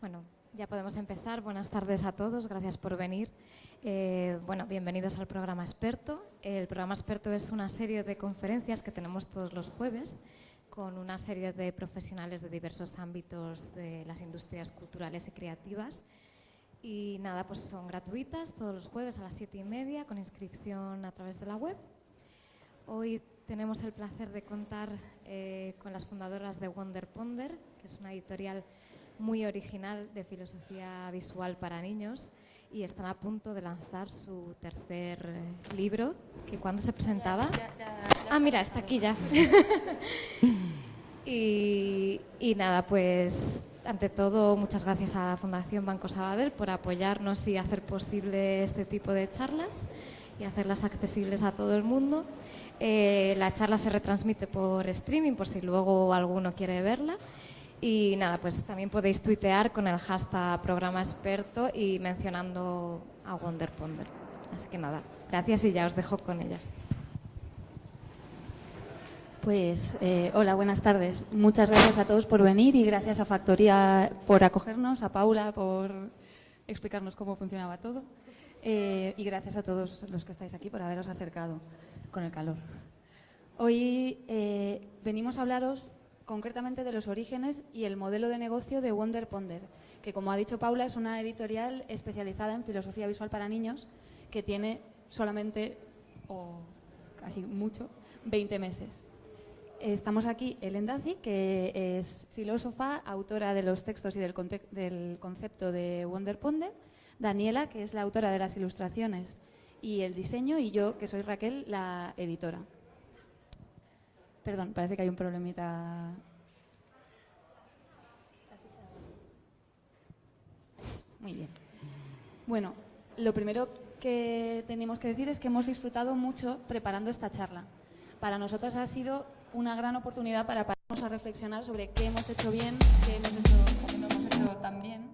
Bueno, ya podemos empezar. Buenas tardes a todos, gracias por venir. Bienvenidos al programa Experto. El programa Experto es una serie de conferencias que tenemos todos los jueves con una serie de profesionales de diversos ámbitos de las industrias culturales y creativas. Y nada, pues son gratuitas todos los jueves a las 7:30 con inscripción a través de la web. Hoy tenemos el placer de contar con las fundadoras de Wonder Ponder, que es una editorial muy original de filosofía visual para niños, y están a punto de lanzar su tercer libro, que ¿cuándo se presentaba? Mira, está aquí ya. y nada, pues ante todo, muchas gracias a la Fundación Banco Sabadell por apoyarnos y hacer posible este tipo de charlas y hacerlas accesibles a todo el mundo. La charla se retransmite por streaming, por si luego alguno quiere verla. Y nada, pues también podéis tuitear con el hashtag programa experto y mencionando a Wonder Ponder. Así que nada, gracias y ya os dejo con ellas. Pues hola, buenas tardes. Muchas gracias a todos por venir y gracias a Factoría por acogernos, a Paula por explicarnos cómo funcionaba todo y gracias a todos los que estáis aquí por haberos acercado con el calor. Hoy venimos a hablaros concretamente de los orígenes y el modelo de negocio de Wonder Ponder, que, como ha dicho Paula, es una editorial especializada en filosofía visual para niños que tiene solamente, o casi mucho, 20 meses. Estamos aquí Helen Daci, que es filósofa, autora de los textos y del concepto de Wonder Ponder, Daniela, que es la autora de las ilustraciones y el diseño, y yo, que soy Raquel, la editora. Perdón, parece que hay un problemita. Muy bien. Bueno, lo primero que tenemos que decir es que hemos disfrutado mucho preparando esta charla. Para nosotras ha sido una gran oportunidad para pararnos a reflexionar sobre qué hemos hecho bien, qué hemos hecho o qué no hemos hecho tan bien,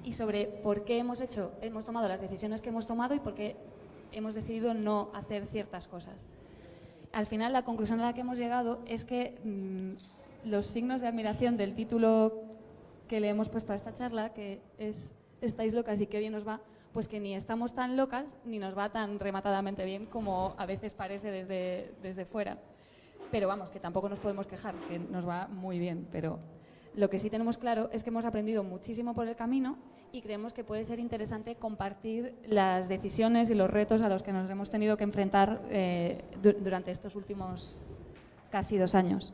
y sobre por qué hemos tomado las decisiones que hemos tomado y por qué hemos decidido no hacer ciertas cosas. Al final, la conclusión a la que hemos llegado es que los signos de admiración del título que le hemos puesto a esta charla, que es "Estáis locas y qué bien os va", pues que ni estamos tan locas ni nos va tan rematadamente bien como a veces parece desde fuera. Pero vamos, que tampoco nos podemos quejar, que nos va muy bien. Pero lo que sí tenemos claro es que hemos aprendido muchísimo por el camino y creemos que puede ser interesante compartir las decisiones y los retos a los que nos hemos tenido que enfrentar durante estos últimos casi 2 años.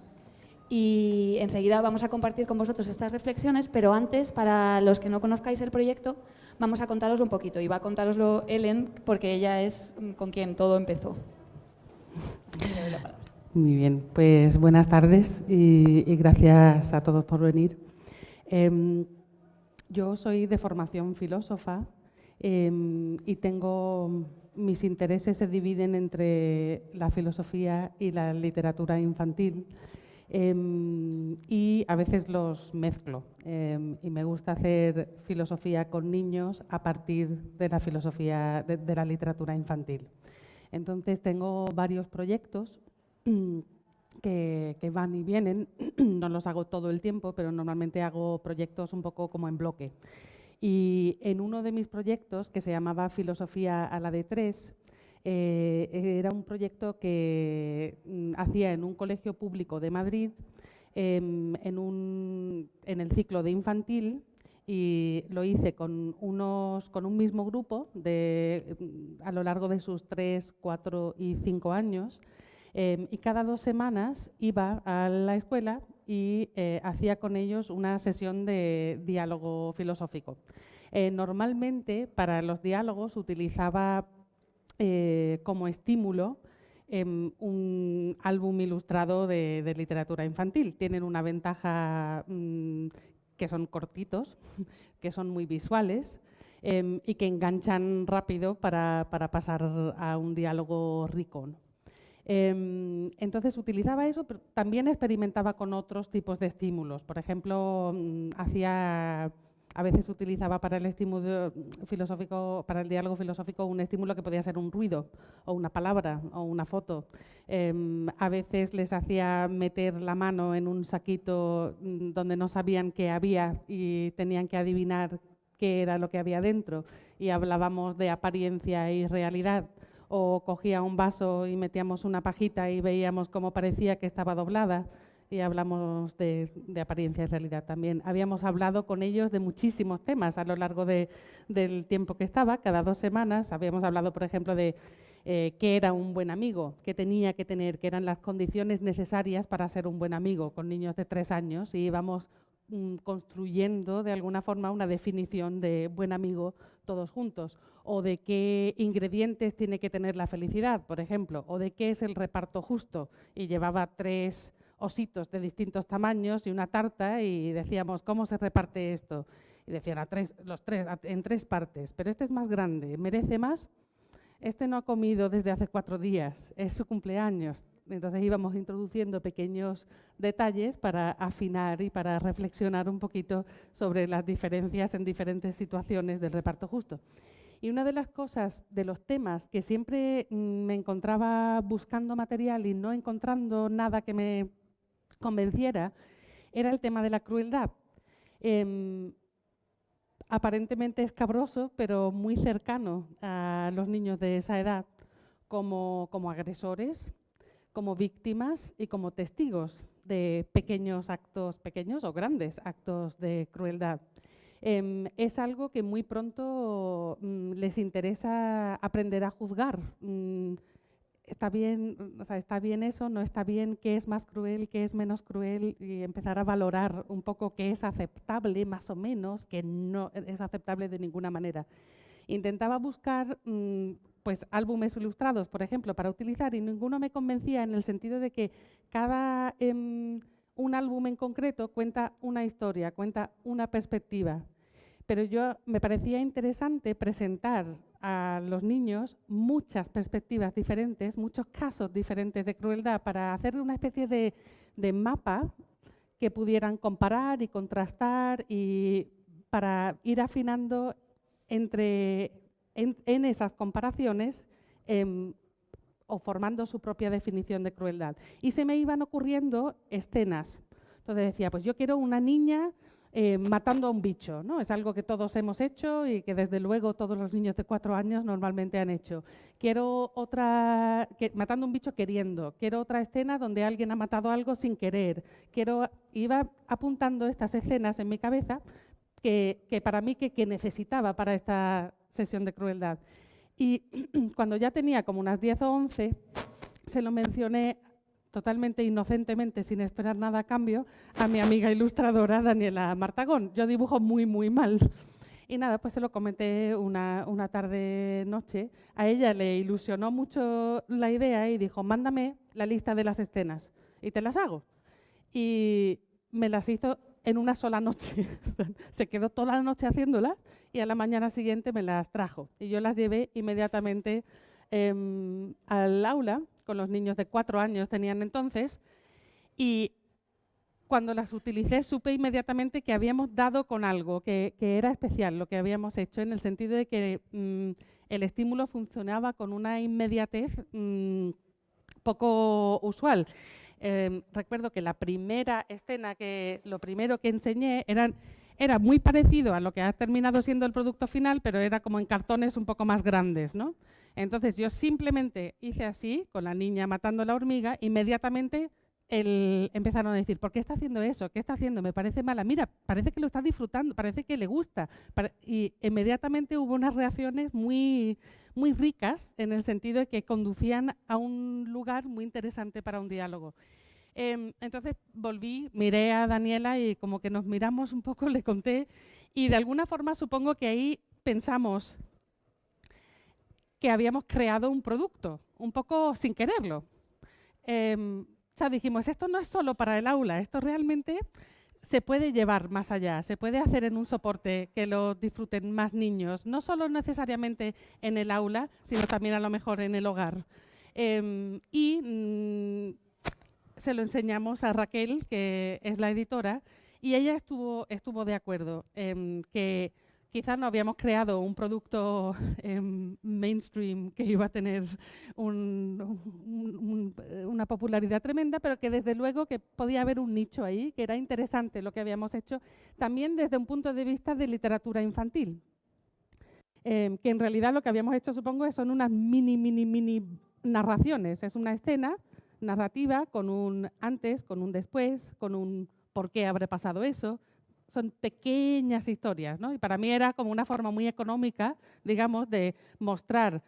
Y enseguida vamos a compartir con vosotros estas reflexiones, pero antes, para los que no conozcáis el proyecto, vamos a contaros un poquito. Y va a contároslo Helen, porque ella es con quien todo empezó. Le doy la palabra. Muy bien, pues buenas tardes y gracias a todos por venir. Yo soy de formación filósofa y mis intereses se dividen entre la filosofía y la literatura infantil y a veces los mezclo y me gusta hacer filosofía con niños a partir de la filosofía de la literatura infantil. Entonces tengo varios proyectos que van y vienen, no los hago todo el tiempo, pero normalmente hago proyectos un poco como en bloque. Y en uno de mis proyectos, que se llamaba Filosofía a la de 3, era un proyecto que hacía en un colegio público de Madrid, en el ciclo de infantil, y lo hice con un mismo grupo a lo largo de sus 3, 4 y 5 años. Y cada 2 semanas iba a la escuela y hacía con ellos una sesión de diálogo filosófico. Normalmente, para los diálogos, utilizaba como estímulo un álbum ilustrado de literatura infantil. Tienen una ventaja que son cortitos, que son muy visuales y que enganchan rápido para pasar a un diálogo rico, ¿no? Entonces utilizaba eso, pero también experimentaba con otros tipos de estímulos. Por ejemplo, hacía A veces utilizaba para el estímulo filosófico, para el diálogo filosófico, un estímulo que podía ser un ruido, o una palabra, o una foto. A veces les hacía meter la mano en un saquito donde no sabían qué había y tenían que adivinar qué era lo que había dentro. Y hablábamos de apariencia y realidad. O cogía un vaso y metíamos una pajita y veíamos cómo parecía que estaba doblada. Y hablamos de apariencia y realidad también. Habíamos hablado con ellos de muchísimos temas a lo largo del tiempo que estaba, cada 2 semanas. Habíamos hablado, por ejemplo, de qué era un buen amigo, qué tenía que tener, qué eran las condiciones necesarias para ser un buen amigo con niños de 3 años, y íbamos construyendo de alguna forma una definición de buen amigo todos juntos, o de qué ingredientes tiene que tener la felicidad, por ejemplo, o de qué es el reparto justo, y llevaba 3 ositos de distintos tamaños y una tarta, y decíamos, ¿cómo se reparte esto? Y decían, los tres en 3 partes, pero este es más grande, merece más, este no ha comido desde hace 4 días, es su cumpleaños. Entonces íbamos introduciendo pequeños detalles para afinar y para reflexionar un poquito sobre las diferencias en diferentes situaciones del reparto justo. Y una de las cosas, de los temas que siempre me encontraba buscando material y no encontrando nada que me convenciera, era el tema de la crueldad. Aparentemente escabroso, pero muy cercano a los niños de esa edad, como agresores, como víctimas y como testigos de pequeños actos, pequeños o grandes actos de crueldad. Es algo que muy pronto les interesa aprender a juzgar. Está bien, o sea, está bien eso, no está bien, qué es más cruel, qué es menos cruel, y empezar a valorar un poco qué es aceptable más o menos, qué no es aceptable de ninguna manera. Intentaba buscar pues álbumes ilustrados, por ejemplo, para utilizar, y ninguno me convencía, en el sentido de que cada un álbum en concreto cuenta una historia, cuenta una perspectiva. Pero me parecía interesante presentar a los niños muchas perspectivas diferentes, muchos casos diferentes de crueldad, para hacer una especie de mapa que pudieran comparar y contrastar, y para ir afinando en esas comparaciones o formando su propia definición de crueldad. Y se me iban ocurriendo escenas. Entonces decía, pues yo quiero una niña matando a un bicho, ¿no? Es algo que todos hemos hecho y que desde luego todos los niños de 4 años normalmente han hecho. Quiero otra, matando a un bicho queriendo. Quiero otra escena donde alguien ha matado algo sin querer. Iba apuntando estas escenas en mi cabeza que para mí que necesitaba para esta sesión de crueldad. Y cuando ya tenía como unas 10 o 11, se lo mencioné totalmente inocentemente, sin esperar nada a cambio, a mi amiga ilustradora Daniela Martagón. Yo dibujo muy, muy mal. Y nada, pues se lo comenté una tarde-noche. A ella le ilusionó mucho la idea y dijo, mándame la lista de las escenas y te las hago. Y me las hizo en una sola noche. Se quedó toda la noche haciéndolas y a la mañana siguiente me las trajo. Y yo las llevé inmediatamente al aula, con los niños de 4 años tenían entonces, y cuando las utilicé supe inmediatamente que habíamos dado con algo que era especial lo que habíamos hecho, en el sentido de que el estímulo funcionaba con una inmediatez poco usual. Recuerdo que la primera escena, lo primero que enseñé era muy parecido a lo que ha terminado siendo el producto final, pero era como en cartones un poco más grandes, ¿no? Entonces yo simplemente hice así, con la niña matando la hormiga, inmediatamente empezaron a decir, ¿por qué está haciendo eso? ¿Qué está haciendo? Me parece mala. Mira, parece que lo está disfrutando, parece que le gusta. Y inmediatamente hubo unas reacciones muy, muy ricas, en el sentido de que conducían a un lugar muy interesante para un diálogo. Entonces volví, miré a Daniela y como que nos miramos un poco, le conté, y de alguna forma supongo que ahí pensamos que habíamos creado un producto, un poco sin quererlo. O sea, dijimos, esto no es solo para el aula, esto realmente se puede llevar más allá, se puede hacer en un soporte que lo disfruten más niños, no solo necesariamente en el aula, sino también a lo mejor en el hogar. Se lo enseñamos a Raquel, que es la editora, Y ella estuvo de acuerdo que quizás no habíamos creado un producto mainstream que iba a tener una popularidad tremenda, pero que desde luego que podía haber un nicho ahí, que era interesante lo que habíamos hecho, también desde un punto de vista de literatura infantil. Que en realidad lo que habíamos hecho, supongo, son unas mini narraciones. Es una escena narrativa con un antes, con un después, con un por qué habrá pasado eso. Son pequeñas historias, ¿no? Y para mí era como una forma muy económica, digamos, de mostrar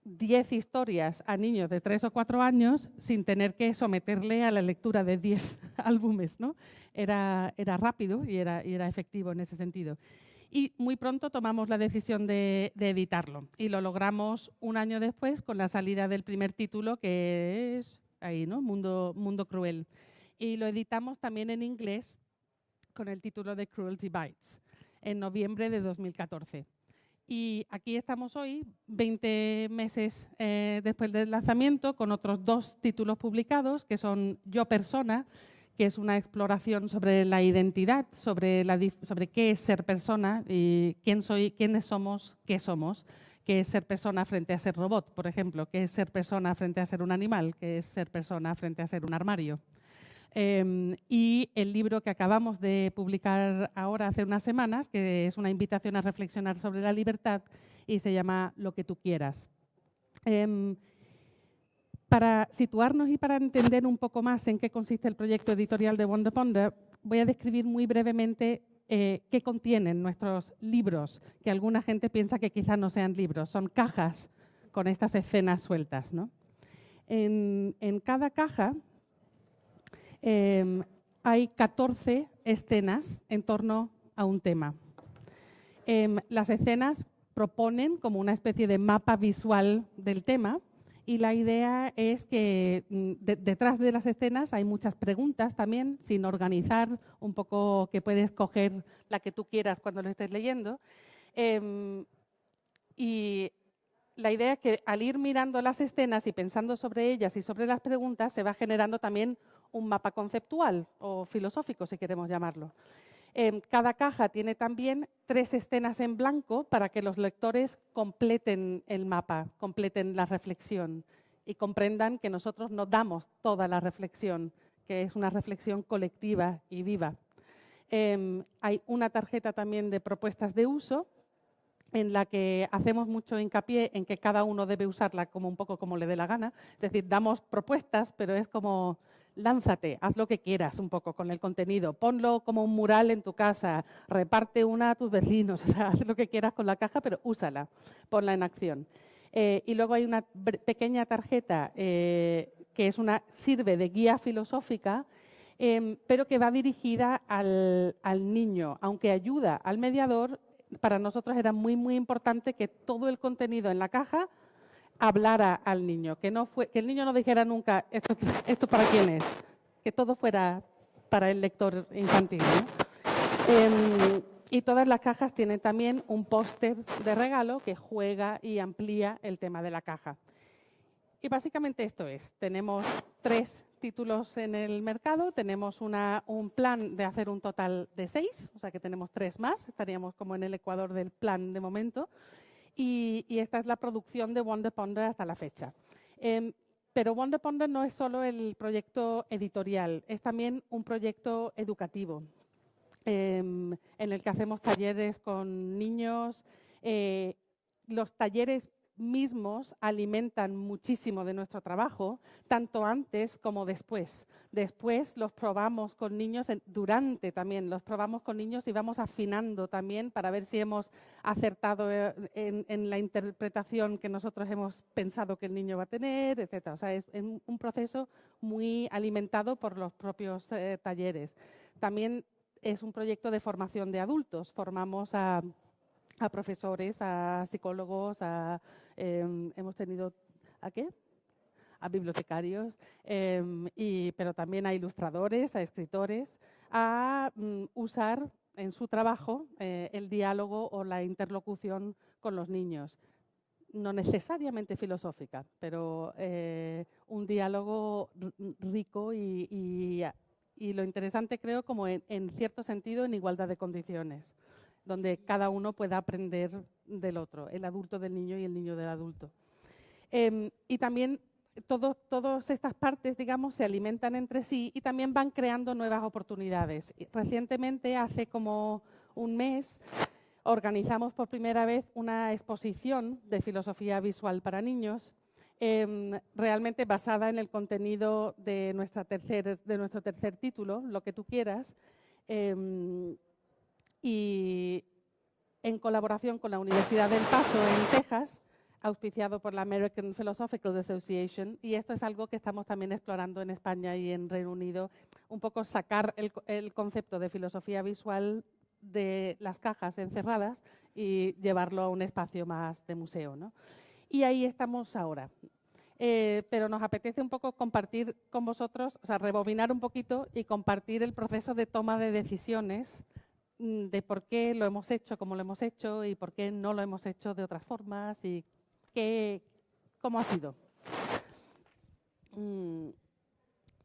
10 historias a niños de 3 o 4 años sin tener que someterle a la lectura de 10 álbumes, ¿no? Era rápido y era efectivo en ese sentido. Y muy pronto tomamos la decisión de editarlo y lo logramos un año después con la salida del primer título, que es ahí, ¿no? Mundo Cruel. Y lo editamos también en inglés con el título de Cruelty Bites en noviembre de 2014. Y aquí estamos hoy, 20 meses después del lanzamiento, con otros 2 títulos publicados, que son Yo Persona, que es una exploración sobre la identidad, sobre qué es ser persona y quién soy, quiénes somos, qué somos, qué es ser persona frente a ser robot, por ejemplo, qué es ser persona frente a ser un animal, qué es ser persona frente a ser un armario. Y el libro que acabamos de publicar ahora hace unas semanas, que es una invitación a reflexionar sobre la libertad y se llama Lo que tú quieras. Para situarnos y para entender un poco más en qué consiste el proyecto editorial de Wonder Ponder, voy a describir muy brevemente qué contienen nuestros libros, que alguna gente piensa que quizás no sean libros, son cajas con estas escenas sueltas, ¿no? En cada caja hay 14 escenas en torno a un tema. Las escenas proponen como una especie de mapa visual del tema y la idea es que detrás de las escenas hay muchas preguntas también, sin organizar, un poco que puedes coger la que tú quieras cuando lo estés leyendo. Y la idea es que al ir mirando las escenas y pensando sobre ellas y sobre las preguntas, se va generando también un mapa conceptual o filosófico, si queremos llamarlo. Cada caja tiene también 3 escenas en blanco para que los lectores completen el mapa, completen la reflexión y comprendan que nosotros no damos toda la reflexión, que es una reflexión colectiva y viva. Hay una tarjeta también de propuestas de uso en la que hacemos mucho hincapié en que cada uno debe usarla como un poco como le dé la gana. Es decir, damos propuestas, pero es como lánzate, haz lo que quieras un poco con el contenido, ponlo como un mural en tu casa, reparte una a tus vecinos, o sea, haz lo que quieras con la caja, pero úsala, ponla en acción. Y luego hay una pequeña tarjeta que sirve de guía filosófica, pero que va dirigida al niño, aunque ayuda al mediador. Para nosotros era muy, muy importante que todo el contenido en la caja hablara al niño, que el niño no dijera nunca esto para quién es, que todo fuera para el lector infantil, ¿no? Y todas las cajas tienen también un póster de regalo que juega y amplía el tema de la caja. Y básicamente esto es, tenemos 3 títulos en el mercado, tenemos un plan de hacer un total de 6, o sea que tenemos 3 más, estaríamos como en el ecuador del plan de momento. Y esta es la producción de Wonder Ponder hasta la fecha. Pero Wonder Ponder no es solo el proyecto editorial, es también un proyecto educativo en el que hacemos talleres con niños. Los talleres mismos alimentan muchísimo de nuestro trabajo, tanto antes como después. Después los probamos con niños, durante también los probamos con niños y vamos afinando también para ver si hemos acertado en la interpretación que nosotros hemos pensado que el niño va a tener, etc. O sea, es un proceso muy alimentado por los propios talleres. También es un proyecto de formación de adultos. Formamos a profesores, a psicólogos, hemos tenido ¿a qué? A bibliotecarios, pero también a ilustradores, a escritores, a usar en su trabajo el diálogo o la interlocución con los niños. No necesariamente filosófica, pero un diálogo rico y y lo interesante creo como en cierto sentido en igualdad de condiciones, donde cada uno pueda aprender del otro, el adulto del niño y el niño del adulto. Y también todas estas partes, digamos, se alimentan entre sí y también van creando nuevas oportunidades. Recientemente, hace como un mes, organizamos por primera vez una exposición de filosofía visual para niños, realmente basada en el contenido de nuestro tercer título, Lo que tú quieras, y en colaboración con la Universidad del Paso en Texas, auspiciado por la American Philosophical Association, y esto es algo que estamos también explorando en España y en Reino Unido, un poco sacar el concepto de filosofía visual de las cajas encerradas y llevarlo a un espacio más de museo, ¿no? Y ahí estamos ahora. Pero nos apetece un poco compartir con vosotros, o sea, rebobinar un poquito y compartir el proceso de toma de decisiones de por qué lo hemos hecho como lo hemos hecho y por qué no lo hemos hecho de otras formas y cómo ha sido.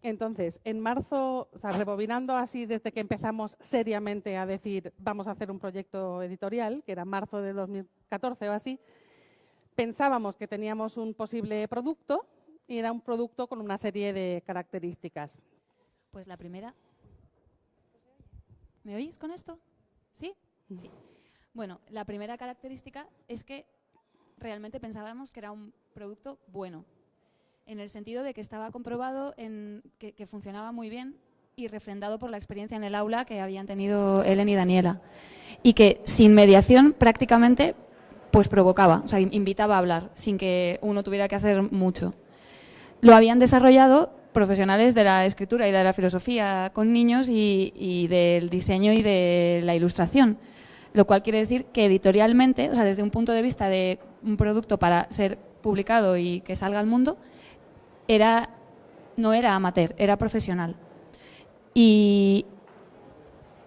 Entonces, en marzo, o sea, rebobinando así desde que empezamos seriamente a decir vamos a hacer un proyecto editorial, que era marzo de 2014 o así, pensábamos que teníamos un posible producto y era un producto con una serie de características. Pues la primera... ¿Me oís con esto? ¿Sí? Sí. Bueno, la primera característica es que realmente pensábamos que era un producto bueno, en el sentido de que estaba comprobado, que funcionaba muy bien y refrendado por la experiencia en el aula que habían tenido Helen y Daniela. Y que sin mediación prácticamente pues provocaba, o sea, invitaba a hablar sin que uno tuviera que hacer mucho. Lo habían desarrollado profesionales de la escritura y de la filosofía con niños y del diseño y de la ilustración, lo cual quiere decir que editorialmente, o sea, desde un punto de vista de un producto para ser publicado y que salga al mundo, no era amateur, era profesional. Y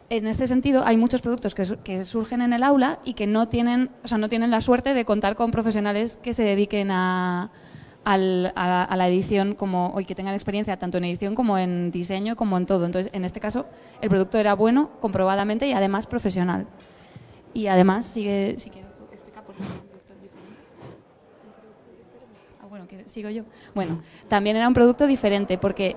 en este sentido hay muchos productos que surgen en el aula y que no tienen la suerte de contar con profesionales que se dediquen a la edición y que tengan experiencia tanto en edición como en diseño como en todo. Entonces, en este caso, el producto era bueno, comprobadamente y además profesional. Y además, si quieres explicar por qué es un producto diferente. Bueno, sigo yo. Bueno, también era un producto diferente porque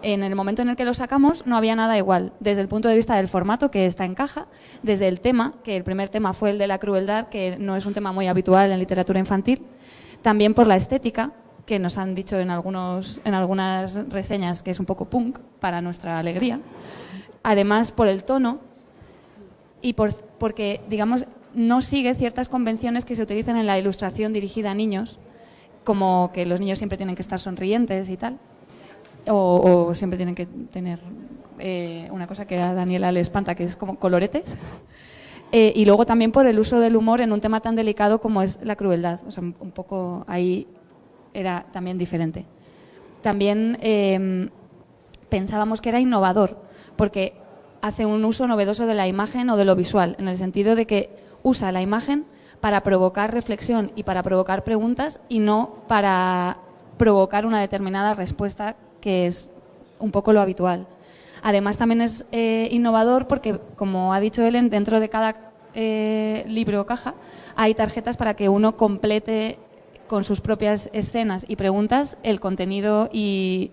en el momento en el que lo sacamos no había nada igual, desde el punto de vista del formato, que está en caja, desde el tema, que el primer tema fue el de la crueldad, que no es un tema muy habitual en literatura infantil, también por la estética, que nos han dicho en algunas reseñas que es un poco punk, para nuestra alegría. Además, por el tono y porque, digamos, no sigue ciertas convenciones que se utilizan en la ilustración dirigida a niños, como que los niños siempre tienen que estar sonrientes y tal, o siempre tienen que tener una cosa que a Daniela le espanta, que es como coloretes. Y luego también por el uso del humor en un tema tan delicado como es la crueldad. O sea, un poco ahí era también diferente. También pensábamos que era innovador, porque hace un uso novedoso de la imagen o de lo visual, en el sentido de que usa la imagen para provocar reflexión y para provocar preguntas y no para provocar una determinada respuesta, que es un poco lo habitual. Además, también es innovador porque, como ha dicho Helen, dentro de cada libro o caja hay tarjetas para que uno complete con sus propias escenas y preguntas el contenido y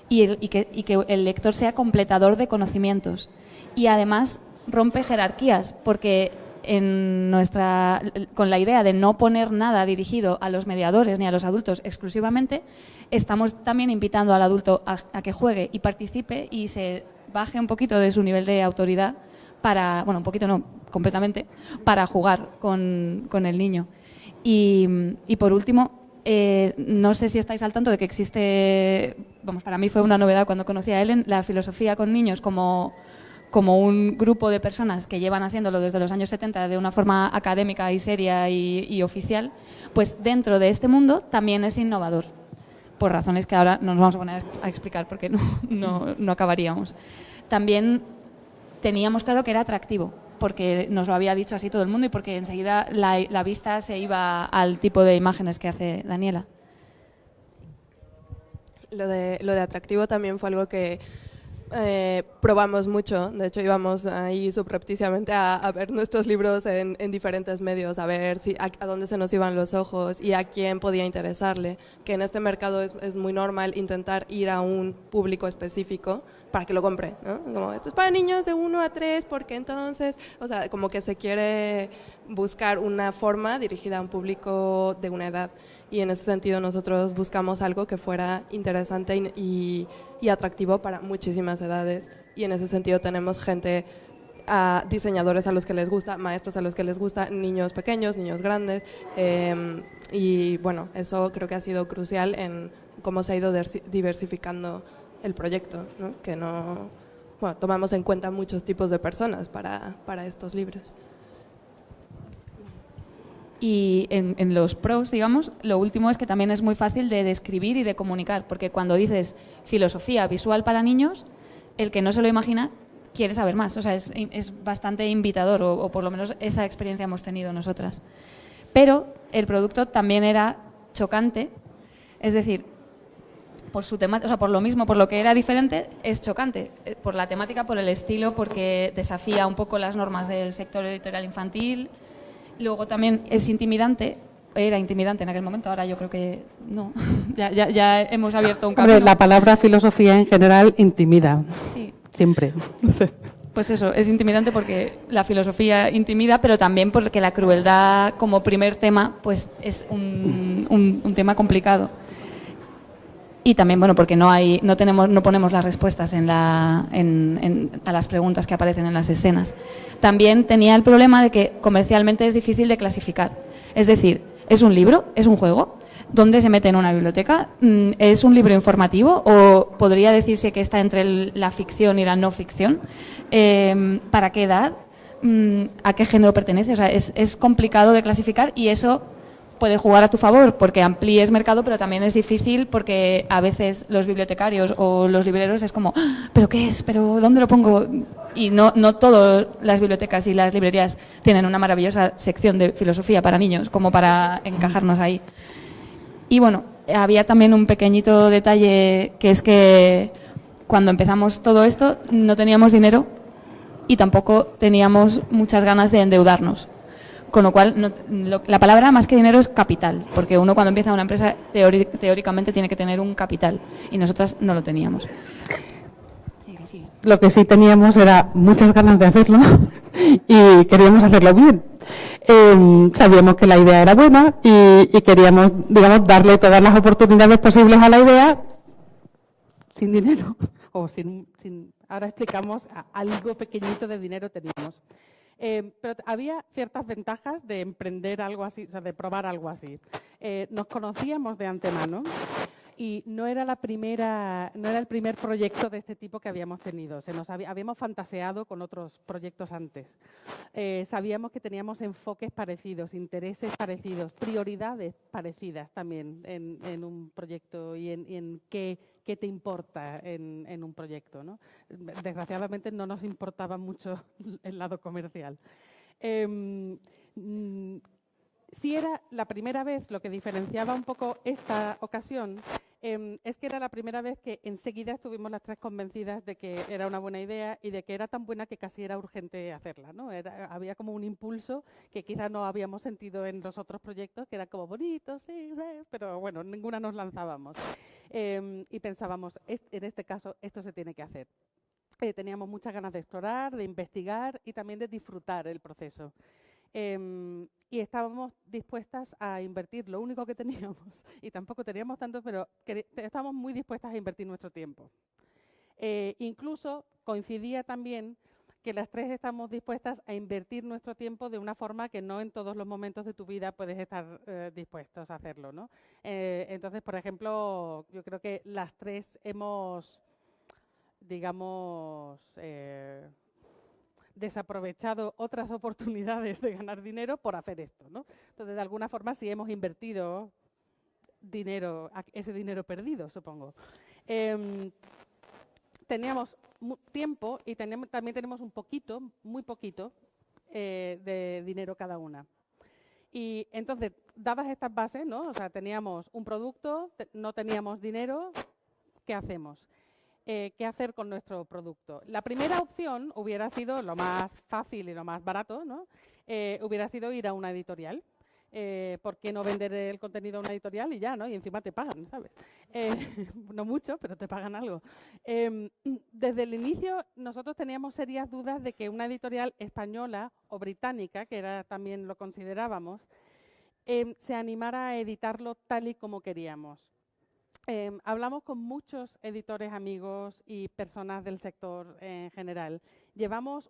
que el lector sea completador de conocimientos. Y además rompe jerarquías, porque con la idea de no poner nada dirigido a los mediadores ni a los adultos exclusivamente, estamos también invitando al adulto a que juegue y participe y se baje un poquito de su nivel de autoridad un poquito no, completamente, para jugar con el niño. Y por último, no sé si estáis al tanto de que existe, para mí fue una novedad cuando conocí a Helen, la filosofía con niños como un grupo de personas que llevan haciéndolo desde los años 70 de una forma académica y seria y oficial, pues dentro de este mundo también es innovador, por razones que ahora no nos vamos a poner a explicar porque no acabaríamos. También teníamos claro que era atractivo, porque nos lo había dicho así todo el mundo y porque enseguida la vista se iba al tipo de imágenes que hace Daniela. Lo de atractivo también fue algo que probamos mucho. De hecho, íbamos ahí subrepticiamente a ver nuestros libros en diferentes medios, a ver a dónde se nos iban los ojos y a quién podía interesarle. Que en este mercado es muy normal intentar ir a un público específico para que lo compre, ¿no? Como, esto es para niños de 1 a 3, porque entonces, o sea, como que se quiere buscar una forma dirigida a un público de una edad. Y en ese sentido nosotros buscamos algo que fuera interesante y atractivo para muchísimas edades. Y en ese sentido tenemos gente, diseñadores a los que les gusta, maestros a los que les gusta, niños pequeños, niños grandes. Y bueno, eso creo que ha sido crucial en cómo se ha ido diversificando el proyecto, ¿no? Que no, bueno, tomamos en cuenta muchos tipos de personas para estos libros. Y en los pros, digamos, lo último es que también es muy fácil de describir y de comunicar, porque cuando dices filosofía visual para niños, el que no se lo imagina quiere saber más. O sea, es bastante invitador, o por lo menos esa experiencia hemos tenido nosotras. Pero el producto también era chocante, es decir, por su temática, o sea, por lo mismo, por lo que era diferente, es chocante. Por la temática, por el estilo, porque desafía un poco las normas del sector editorial infantil. Luego también es intimidante, era intimidante en aquel momento, ahora yo creo que no, ya hemos abierto un camino. Hombre, la palabra filosofía en general intimida, sí. Siempre. No sé. Pues eso, es intimidante porque la filosofía intimida, pero también porque la crueldad como primer tema pues es un tema complicado. Y también, bueno, porque no ponemos las respuestas a las preguntas que aparecen en las escenas. También tenía el problema de que comercialmente es difícil de clasificar. Es decir, ¿es un libro? ¿Es un juego? ¿Dónde se mete en una biblioteca? ¿Es un libro informativo? ¿O podría decirse que está entre la ficción y la no ficción? ¿Para qué edad? ¿A qué género pertenece? O sea, es complicado de clasificar y eso puede jugar a tu favor porque amplíes mercado, pero también es difícil porque a veces los bibliotecarios o los libreros es como, ¿pero qué es? ¿Pero dónde lo pongo? Y no todas las bibliotecas y las librerías tienen una maravillosa sección de filosofía para niños como para encajarnos ahí. Y bueno, había también un pequeñito detalle que es que cuando empezamos todo esto no teníamos dinero y tampoco teníamos muchas ganas de endeudarnos. Con lo cual, la palabra más que dinero es capital, porque uno cuando empieza una empresa teóricamente tiene que tener un capital y nosotras no lo teníamos. Sigue. Lo que sí teníamos era muchas ganas de hacerlo y queríamos hacerlo bien. Sabíamos que la idea era buena y queríamos, digamos, darle todas las oportunidades posibles a la idea sin dinero. O sin ahora explicamos, algo pequeñito de dinero teníamos. Pero había ciertas ventajas de emprender algo así, o sea, de probar algo así. Nos conocíamos de antemano y no era el primer proyecto de este tipo que habíamos tenido. Habíamos fantaseado con otros proyectos antes. Sabíamos que teníamos enfoques parecidos, intereses parecidos, prioridades parecidas también en un proyecto y en qué te importa en un proyecto, ¿no? Desgraciadamente no nos importaba mucho el lado comercial. Sí era la primera vez, lo que diferenciaba un poco esta ocasión, es que era la primera vez que enseguida estuvimos las tres convencidas de que era una buena idea y de que era tan buena que casi era urgente hacerla, ¿no? Había como un impulso que quizás no habíamos sentido en los otros proyectos, que eran como bonitos, sí, pero bueno, ninguna nos lanzábamos. Y pensábamos, en este caso, esto se tiene que hacer. Teníamos muchas ganas de explorar, de investigar y también de disfrutar el proceso. Y estábamos dispuestas a invertir lo único que teníamos, y tampoco teníamos tanto, pero estábamos muy dispuestas a invertir nuestro tiempo. Incluso coincidía también que las tres estamos dispuestas a invertir nuestro tiempo de una forma que no en todos los momentos de tu vida puedes estar dispuestos a hacerlo, ¿no? Entonces, por ejemplo, yo creo que las tres hemos, digamos, desaprovechado otras oportunidades de ganar dinero por hacer esto, ¿no? Entonces, de alguna forma sí hemos invertido dinero, ese dinero perdido, supongo. Teníamos tiempo y también tenemos un poquito, muy poquito, de dinero cada una. Y entonces, dadas estas bases, ¿no? O sea, teníamos un producto, no teníamos dinero, ¿qué hacemos? qué hacer con nuestro producto. La primera opción hubiera sido lo más fácil y lo más barato, ¿no? Hubiera sido ir a una editorial. ¿Por qué no vender el contenido a una editorial y ya, ¿no? Y encima te pagan, ¿sabes? No mucho, pero te pagan algo. Desde el inicio nosotros teníamos serias dudas de que una editorial española o británica, que era también lo considerábamos, se animara a editarlo tal y como queríamos. Hablamos con muchos editores amigos y personas del sector en general.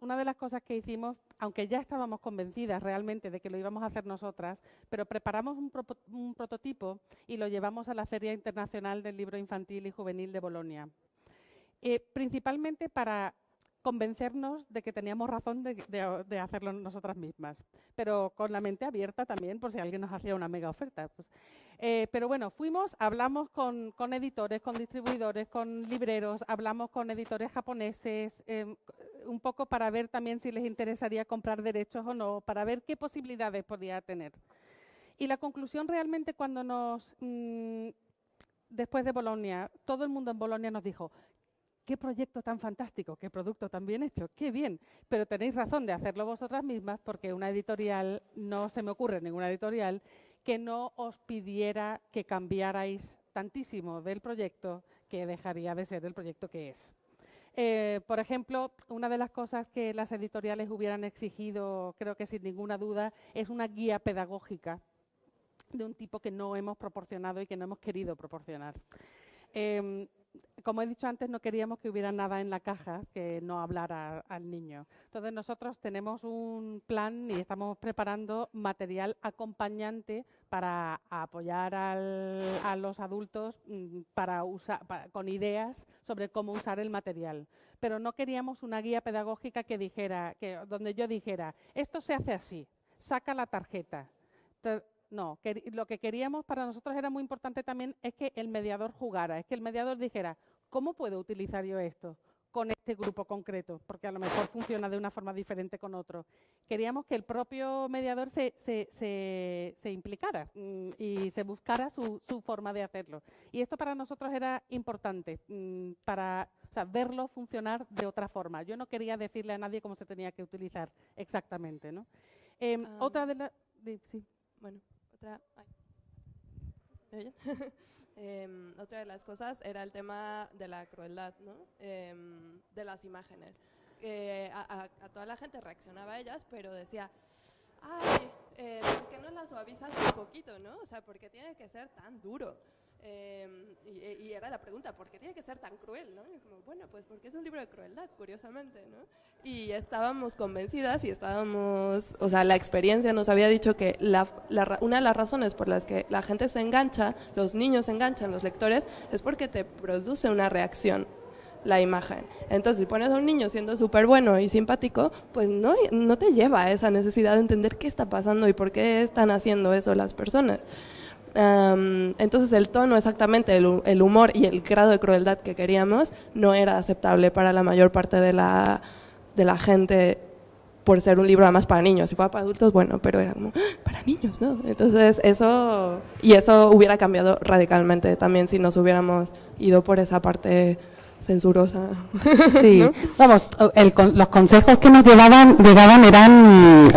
Una de las cosas que hicimos, aunque ya estábamos convencidas realmente de que lo íbamos a hacer nosotras, pero preparamos un prototipo y lo llevamos a la Feria Internacional del Libro Infantil y Juvenil de Bolonia. Principalmente para convencernos de que teníamos razón de hacerlo nosotras mismas, pero con la mente abierta también por si alguien nos hacía una mega oferta. Pues. Pero bueno, hablamos con editores, con distribuidores, con libreros, hablamos con editores japoneses, un poco para ver también si les interesaría comprar derechos o no, para ver qué posibilidades podía tener. Y la conclusión realmente después de Bolonia, todo el mundo en Bolonia nos dijo: ¡qué proyecto tan fantástico! ¡Qué producto tan bien hecho! ¡Qué bien! Pero tenéis razón de hacerlo vosotras mismas, porque una editorial, no se me ocurre ninguna editorial que no os pidiera que cambiarais tantísimo del proyecto que dejaría de ser el proyecto que es. Por ejemplo, una de las cosas que las editoriales hubieran exigido, creo que sin ninguna duda, es una guía pedagógica de un tipo que no hemos proporcionado y que no hemos querido proporcionar. Como he dicho antes, no queríamos que hubiera nada en la caja que no hablara al niño. Entonces, nosotros tenemos un plan y estamos preparando material acompañante para apoyar a los adultos con ideas sobre cómo usar el material. Pero no queríamos una guía pedagógica donde yo dijera: esto se hace así, saca la tarjeta. No, lo que queríamos para nosotros era muy importante también es que el mediador jugara, es que el mediador dijera: ¿cómo puedo utilizar yo esto con este grupo concreto? Porque a lo mejor funciona de una forma diferente con otro. Queríamos que el propio mediador se implicara y se buscara su forma de hacerlo. Y esto para nosotros era importante, para verlo funcionar de otra forma. Yo no quería decirle a nadie cómo se tenía que utilizar exactamente, ¿no? Otra de las... Sí. Bueno, otra de las cosas era el tema de la crueldad, ¿no? De las imágenes. A toda la gente reaccionaba a ellas, pero decía: ay, ¿por qué no la suavizas un poquito, no? O sea, ¿por qué tiene que ser tan duro? Y era la pregunta: ¿por qué tiene que ser tan cruel, no? Y como, bueno, pues porque es un libro de crueldad, curiosamente, ¿no? Y estábamos convencidas o sea, la experiencia nos había dicho que una de las razones por las que la gente se engancha, los niños se enganchan, los lectores, es porque te produce una reacción la imagen. Entonces, si pones a un niño siendo súper bueno y simpático, pues no te lleva a esa necesidad de entender qué está pasando y por qué están haciendo eso las personas. Entonces el tono exactamente, el humor y el grado de crueldad que queríamos no era aceptable para la mayor parte de la gente, por ser un libro además para niños. Si fuera para adultos, bueno, pero era como para niños, ¿no? Entonces eso hubiera cambiado radicalmente también si nos hubiéramos ido por esa parte censurosa. Sí, ¿no? Vamos, los consejos que nos llegaban eran,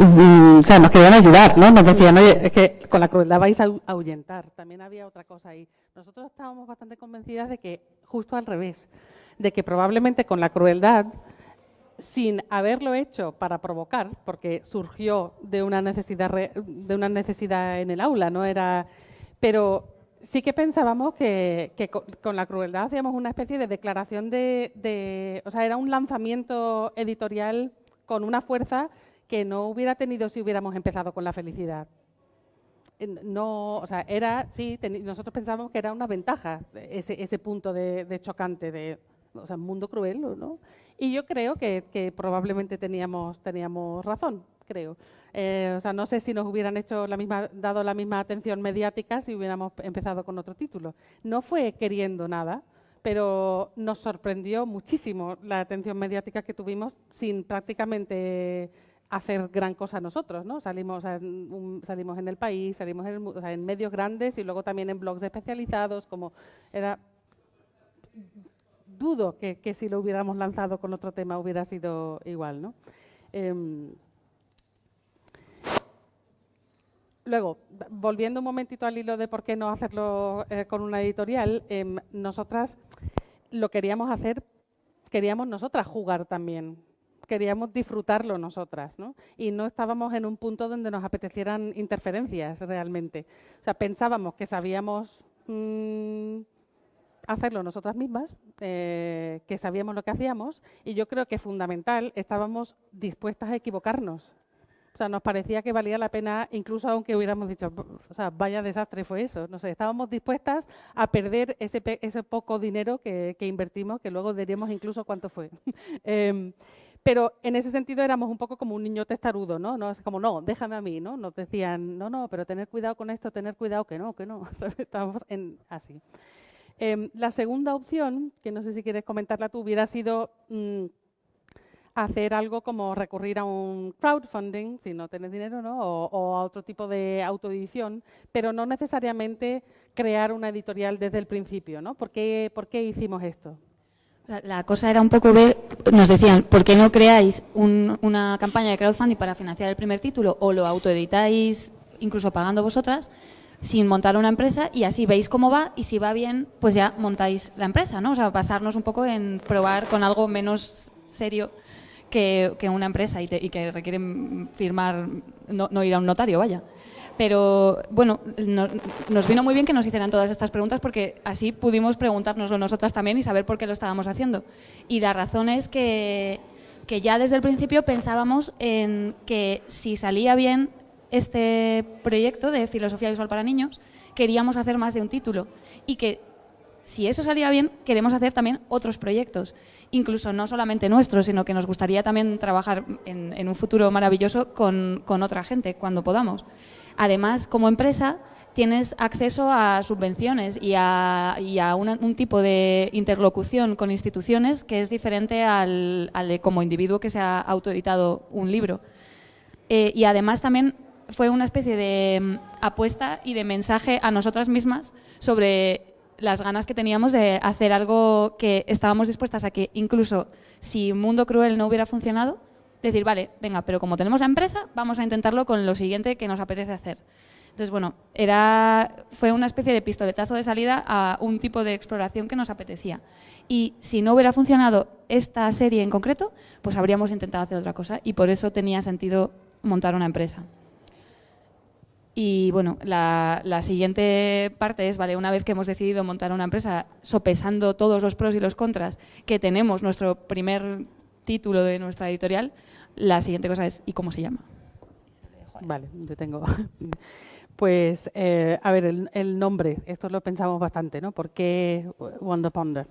o sea, nos querían ayudar, ¿no? Nos decían: oye, es que con la crueldad vais a ahuyentar. También había otra cosa ahí. Nosotros estábamos bastante convencidas de que, justo al revés, de que probablemente con la crueldad, sin haberlo hecho para provocar, porque surgió de una necesidad en el aula, no era, pero sí que pensábamos que con la crueldad hacíamos una especie de declaración o sea, era un lanzamiento editorial con una fuerza que no hubiera tenido si hubiéramos empezado con la felicidad. No, o sea, nosotros pensábamos que era una ventaja ese punto de chocante, o sea, un mundo cruel, ¿no? Y yo creo que probablemente teníamos razón, creo. O sea, no sé si nos hubieran dado la misma atención mediática si hubiéramos empezado con otro título. No fue queriendo nada, pero nos sorprendió muchísimo la atención mediática que tuvimos sin prácticamente hacer gran cosa nosotros, ¿no? Salimos en El País, salimos en medios grandes y luego también en blogs especializados, como era dudo que si lo hubiéramos lanzado con otro tema hubiera sido igual, ¿no? Luego, volviendo un momentito al hilo de por qué no hacerlo con una editorial, nosotras lo queríamos hacer, queríamos nosotras jugar también, queríamos disfrutarlo nosotras, ¿no? Y no estábamos en un punto donde nos apetecieran interferencias realmente. O sea, pensábamos que sabíamos hacerlo nosotras mismas, que sabíamos lo que hacíamos, y yo creo que fundamental, estábamos dispuestas a equivocarnos. O sea, nos parecía que valía la pena, incluso aunque hubiéramos dicho, o sea, vaya desastre fue eso. No sé, estábamos dispuestas a perder ese poco dinero que invertimos, que luego diríamos incluso cuánto fue. Pero en ese sentido éramos un poco como un niño testarudo, ¿no? No es como, no, déjame a mí, ¿no? Nos decían, no, pero tener cuidado con esto, tener cuidado que no. Estábamos así. La segunda opción, que no sé si quieres comentarla tú, hubiera sido hacer algo como recurrir a un crowdfunding, si no tienes dinero, ¿no? O a otro tipo de autoedición, pero no necesariamente crear una editorial desde el principio, ¿no? ¿Por qué hicimos esto? La cosa era un poco ver, nos decían, ¿por qué no creáis una campaña de crowdfunding para financiar el primer título o lo autoeditáis incluso pagando vosotras sin montar una empresa y así veis cómo va y si va bien, pues ya montáis la empresa, ¿no? O sea, basarnos un poco en probar con algo menos serio que una empresa y que requieren firmar, no ir a un notario, vaya. Pero, bueno, nos vino muy bien que nos hicieran todas estas preguntas porque así pudimos preguntárnoslo nosotras también y saber por qué lo estábamos haciendo. Y la razón es que ya desde el principio pensábamos en que si salía bien este proyecto de filosofía visual para niños, queríamos hacer más de un título y que si eso salía bien, queremos hacer también otros proyectos, incluso no solamente nuestros, sino que nos gustaría también trabajar en un futuro maravilloso con otra gente cuando podamos. Además, como empresa, tienes acceso a subvenciones y a un tipo de interlocución con instituciones que es diferente al de como individuo que se ha autoeditado un libro. Y además también fue una especie de apuesta y de mensaje a nosotras mismas sobre las ganas que teníamos de hacer algo que estábamos dispuestas a que incluso si Mundo Cruel no hubiera funcionado, decir, vale, venga, pero como tenemos la empresa, vamos a intentarlo con lo siguiente que nos apetece hacer. Entonces, bueno, fue una especie de pistoletazo de salida a un tipo de exploración que nos apetecía. Y si no hubiera funcionado esta serie en concreto, pues habríamos intentado hacer otra cosa y por eso tenía sentido montar una empresa. Y bueno, la siguiente parte es, vale, una vez que hemos decidido montar una empresa, sopesando todos los pros y los contras, que tenemos nuestro primer título de nuestra editorial, la siguiente cosa es, ¿y cómo se llama? Vale, yo tengo. Pues, a ver, el nombre, esto lo pensamos bastante, ¿no? ¿Por qué Wonder Ponder?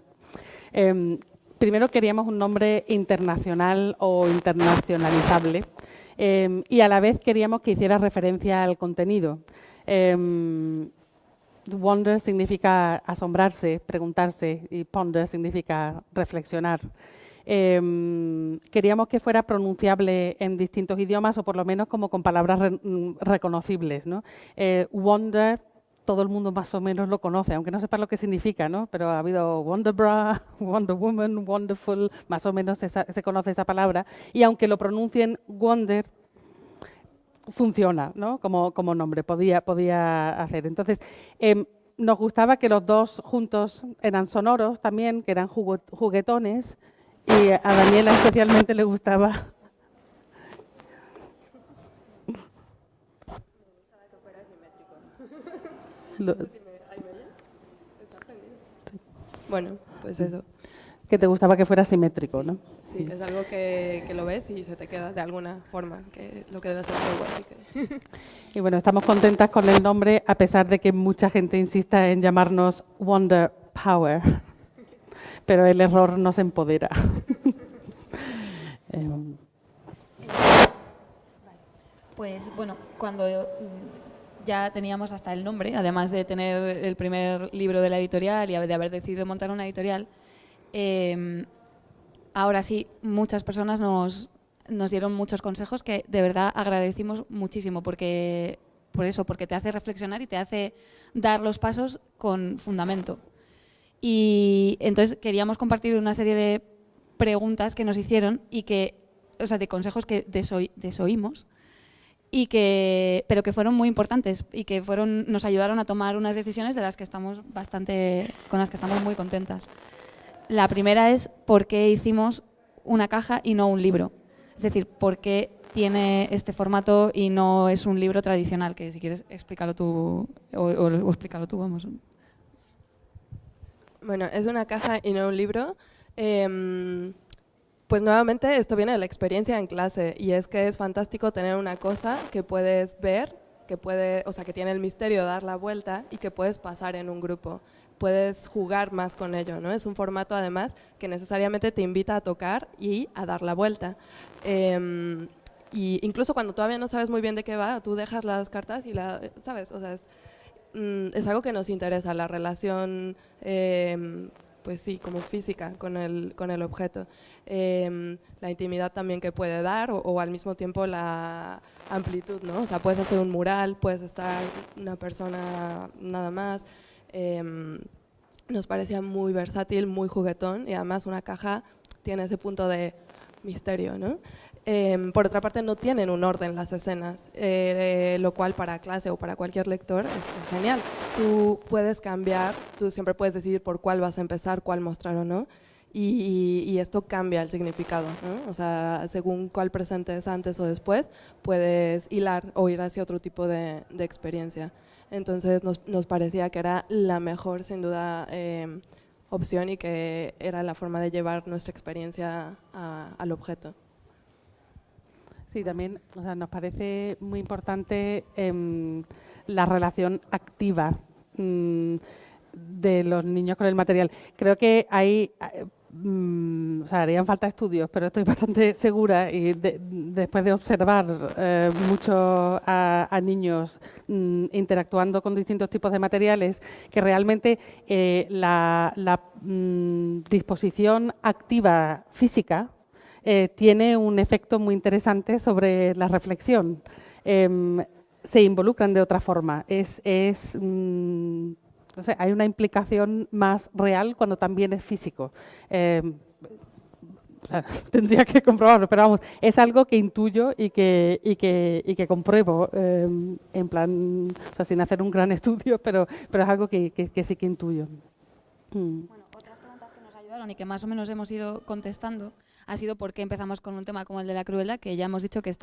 Primero queríamos un nombre internacional o internacionalizable. Y a la vez queríamos que hiciera referencia al contenido. Wonder significa asombrarse, preguntarse, y ponder significa reflexionar. Queríamos que fuera pronunciable en distintos idiomas o por lo menos como con palabras reconocibles, ¿no? Wonder, todo el mundo más o menos lo conoce, aunque no sepa lo que significa, ¿no? Pero ha habido Wonder Bra, Wonder Woman, Wonderful, más o menos se conoce esa palabra. Y aunque lo pronuncien Wonder, funciona, ¿no? Como nombre, podía hacer. Entonces, nos gustaba que los dos juntos eran sonoros también, que eran juguetones, y a Daniela especialmente le gustaba. Bueno, pues eso. Que te gustaba que fuera simétrico, ¿no? Sí, es algo que lo ves y se te queda de alguna forma, que es lo que debe ser igual. Y bueno, estamos contentas con el nombre, a pesar de que mucha gente insista en llamarnos Wonder Power, pero el error nos empodera. Pues bueno, cuando ya teníamos hasta el nombre, además de tener el primer libro de la editorial y de haber decidido montar una editorial, ahora sí, muchas personas nos dieron muchos consejos que de verdad agradecimos muchísimo porque te hace reflexionar y te hace dar los pasos con fundamento. Y entonces queríamos compartir una serie de preguntas que nos hicieron y que, o sea, de consejos que desoímos, pero que fueron muy importantes y que nos ayudaron a tomar unas decisiones con las que estamos muy contentas. La primera es por qué hicimos una caja y no un libro. Es decir, por qué tiene este formato y no es un libro tradicional, que si quieres explícalo tú o explícalo tú, vamos. Bueno, es una caja y no un libro. Pues nuevamente esto viene de la experiencia en clase y es que es fantástico tener una cosa que puedes ver, que tiene el misterio de dar la vuelta y que puedes pasar en un grupo. Puedes jugar más con ello, ¿no? Es un formato además que necesariamente te invita a tocar y a dar la vuelta. Y incluso cuando todavía no sabes muy bien de qué va, tú dejas las cartas y ¿sabes? O sea, es algo que nos interesa, la relación, pues sí, como física con el objeto. La intimidad también que puede dar o al mismo tiempo la amplitud, ¿no? O sea, puedes hacer un mural, puedes estar una persona nada más. Nos parecía muy versátil, muy juguetón y además una caja tiene ese punto de misterio, ¿no? Por otra parte, no tienen un orden las escenas, lo cual para clase o para cualquier lector es genial. Tú puedes cambiar, tú siempre puedes decidir por cuál vas a empezar, cuál mostrar o no, y esto cambia el significado, ¿no? O sea, según cuál presentes antes o después, puedes hilar o ir hacia otro tipo de experiencia. Entonces nos parecía que era la mejor, sin duda, opción y que era la forma de llevar nuestra experiencia al objeto. Sí, también nos parece muy importante la relación activa de los niños con el material. Creo que hay, harían falta estudios, pero estoy bastante segura y después de observar mucho a niños interactuando con distintos tipos de materiales, que realmente la disposición activa física tiene un efecto muy interesante sobre la reflexión. Se involucran de otra forma. No sé, hay una implicación más real cuando también es físico. Tendría que comprobarlo, pero vamos, es algo que intuyo y que compruebo, en plan, sin hacer un gran estudio, pero es algo que sí que intuyo. Bueno, otras preguntas que nos ayudaron y que más o menos hemos ido contestando ha sido por qué empezamos con un tema como el de la crueldad, que ya hemos dicho que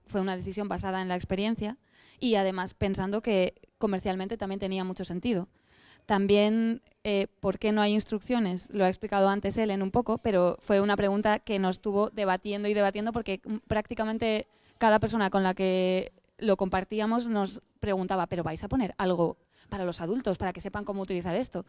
fue una decisión basada en la experiencia y además pensando que comercialmente también tenía mucho sentido. También, ¿por qué no hay instrucciones? Lo ha explicado antes Ellen un poco, pero fue una pregunta que nos estuvo debatiendo y debatiendo porque prácticamente cada persona con la que lo compartíamos nos preguntaba, ¿pero vais a poner algo para los adultos, para que sepan cómo utilizar esto?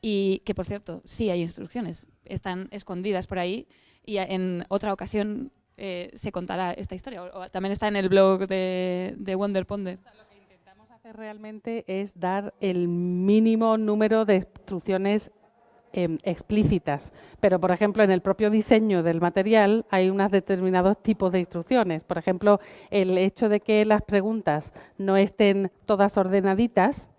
Y que, por cierto, sí hay instrucciones, están escondidas por ahí y en otra ocasión se contará esta historia. O también está en el blog de Wonder Ponder. Lo que intentamos hacer realmente es dar el mínimo número de instrucciones explícitas, pero por ejemplo en el propio diseño del material hay unos determinados tipos de instrucciones. Por ejemplo, el hecho de que las preguntas no estén todas ordenaditas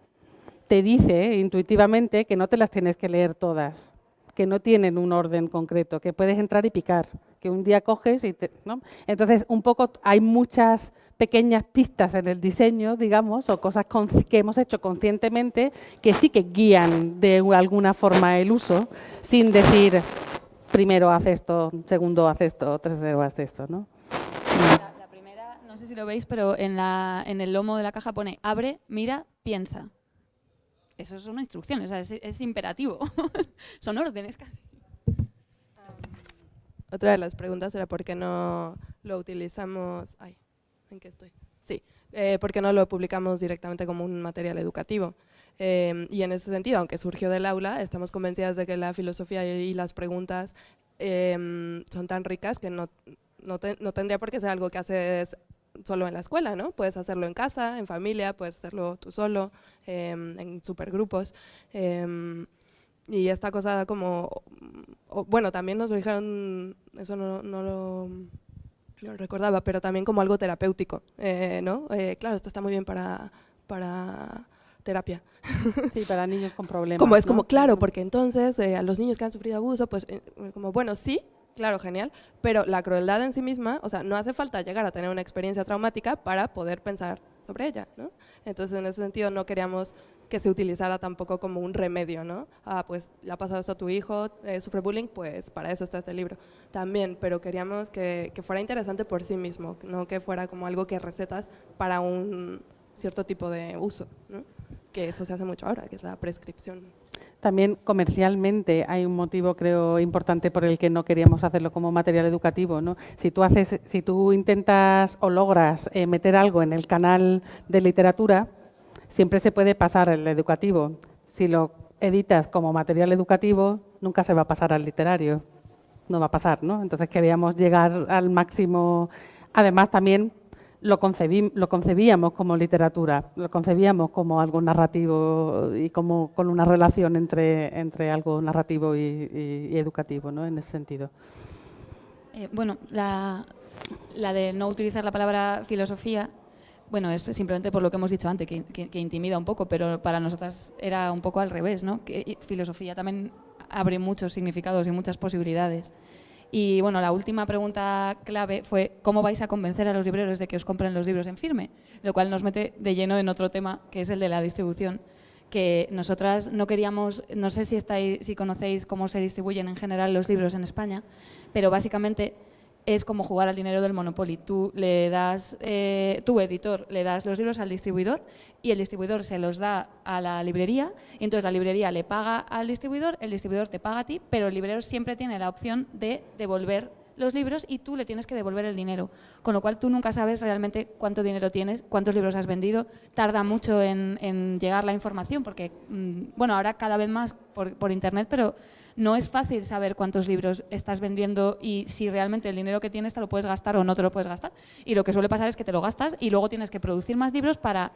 te dice intuitivamente que no te las tienes que leer todas, que no tienen un orden concreto, que puedes entrar y picar, que un día coges y ¿no? Entonces, un poco hay muchas pequeñas pistas en el diseño, digamos, o cosas que hemos hecho conscientemente que sí que guían de alguna forma el uso, sin decir primero haz esto, segundo haz esto, tercero haz esto, ¿no? La primera, no sé si lo veis, pero en el lomo de la caja pone abre, mira, piensa. Eso son instrucciones, o sea, es imperativo. Son órdenes casi. Otra de las preguntas era por qué no lo utilizamos... Ay, ¿en qué estoy? Sí, por qué no lo publicamos directamente como un material educativo. Y en ese sentido, aunque surgió del aula, estamos convencidas de que la filosofía y las preguntas son tan ricas que no tendría por qué ser algo que haces solo en la escuela, ¿no? Puedes hacerlo en casa, en familia, puedes hacerlo tú solo, en supergrupos. Y esta cosa como... bueno, también nos lo dijeron, eso no lo recordaba, pero también como algo terapéutico, ¿no? Claro, esto está muy bien para terapia. Sí, para niños con problemas. Como es ¿no? como, claro, porque entonces a los niños que han sufrido abuso, pues como, bueno, sí, claro, genial, pero la crueldad en sí misma, o sea, no hace falta llegar a tener una experiencia traumática para poder pensar sobre ella, ¿no? Entonces, en ese sentido, no queríamos que se utilizara tampoco como un remedio, ¿no? Ah, pues le ha pasado esto a tu hijo, sufre bullying, pues para eso está este libro. También, pero queríamos que fuera interesante por sí mismo, no que fuera como algo que recetas para un cierto tipo de uso, ¿no? Que eso se hace mucho ahora, que es la prescripción. También comercialmente hay un motivo, creo, importante por el que no queríamos hacerlo como material educativo, ¿no? Si tú intentas o logras meter algo en el canal de literatura, siempre se puede pasar al educativo. Si lo editas como material educativo, nunca se va a pasar al literario. No va a pasar, ¿no? Entonces queríamos llegar al máximo. Además, también lo concebíamos como literatura, lo concebíamos como algo narrativo y como con una relación entre algo narrativo y educativo, ¿no? En ese sentido. Bueno, la de no utilizar la palabra filosofía, bueno, es simplemente por lo que hemos dicho antes, que intimida un poco, pero para nosotras era un poco al revés, ¿no? Que filosofía también abre muchos significados y muchas posibilidades. Y bueno, la última pregunta clave fue ¿cómo vais a convencer a los libreros de que os compren los libros en firme? Lo cual nos mete de lleno en otro tema, que es el de la distribución, que nosotras no queríamos, no sé si conocéis cómo se distribuyen en general los libros en España, pero básicamente es como jugar al dinero del Monopoly. Tú le das, tu editor le das los libros al distribuidor y el distribuidor se los da a la librería y entonces la librería le paga al distribuidor, el distribuidor te paga a ti, pero el librero siempre tiene la opción de devolver los libros y tú le tienes que devolver el dinero, con lo cual tú nunca sabes realmente cuánto dinero tienes, cuántos libros has vendido, tarda mucho en llegar la información porque, bueno, ahora cada vez más por internet, pero no es fácil saber cuántos libros estás vendiendo y si realmente el dinero que tienes te lo puedes gastar o no te lo puedes gastar. Y lo que suele pasar es que te lo gastas y luego tienes que producir más libros para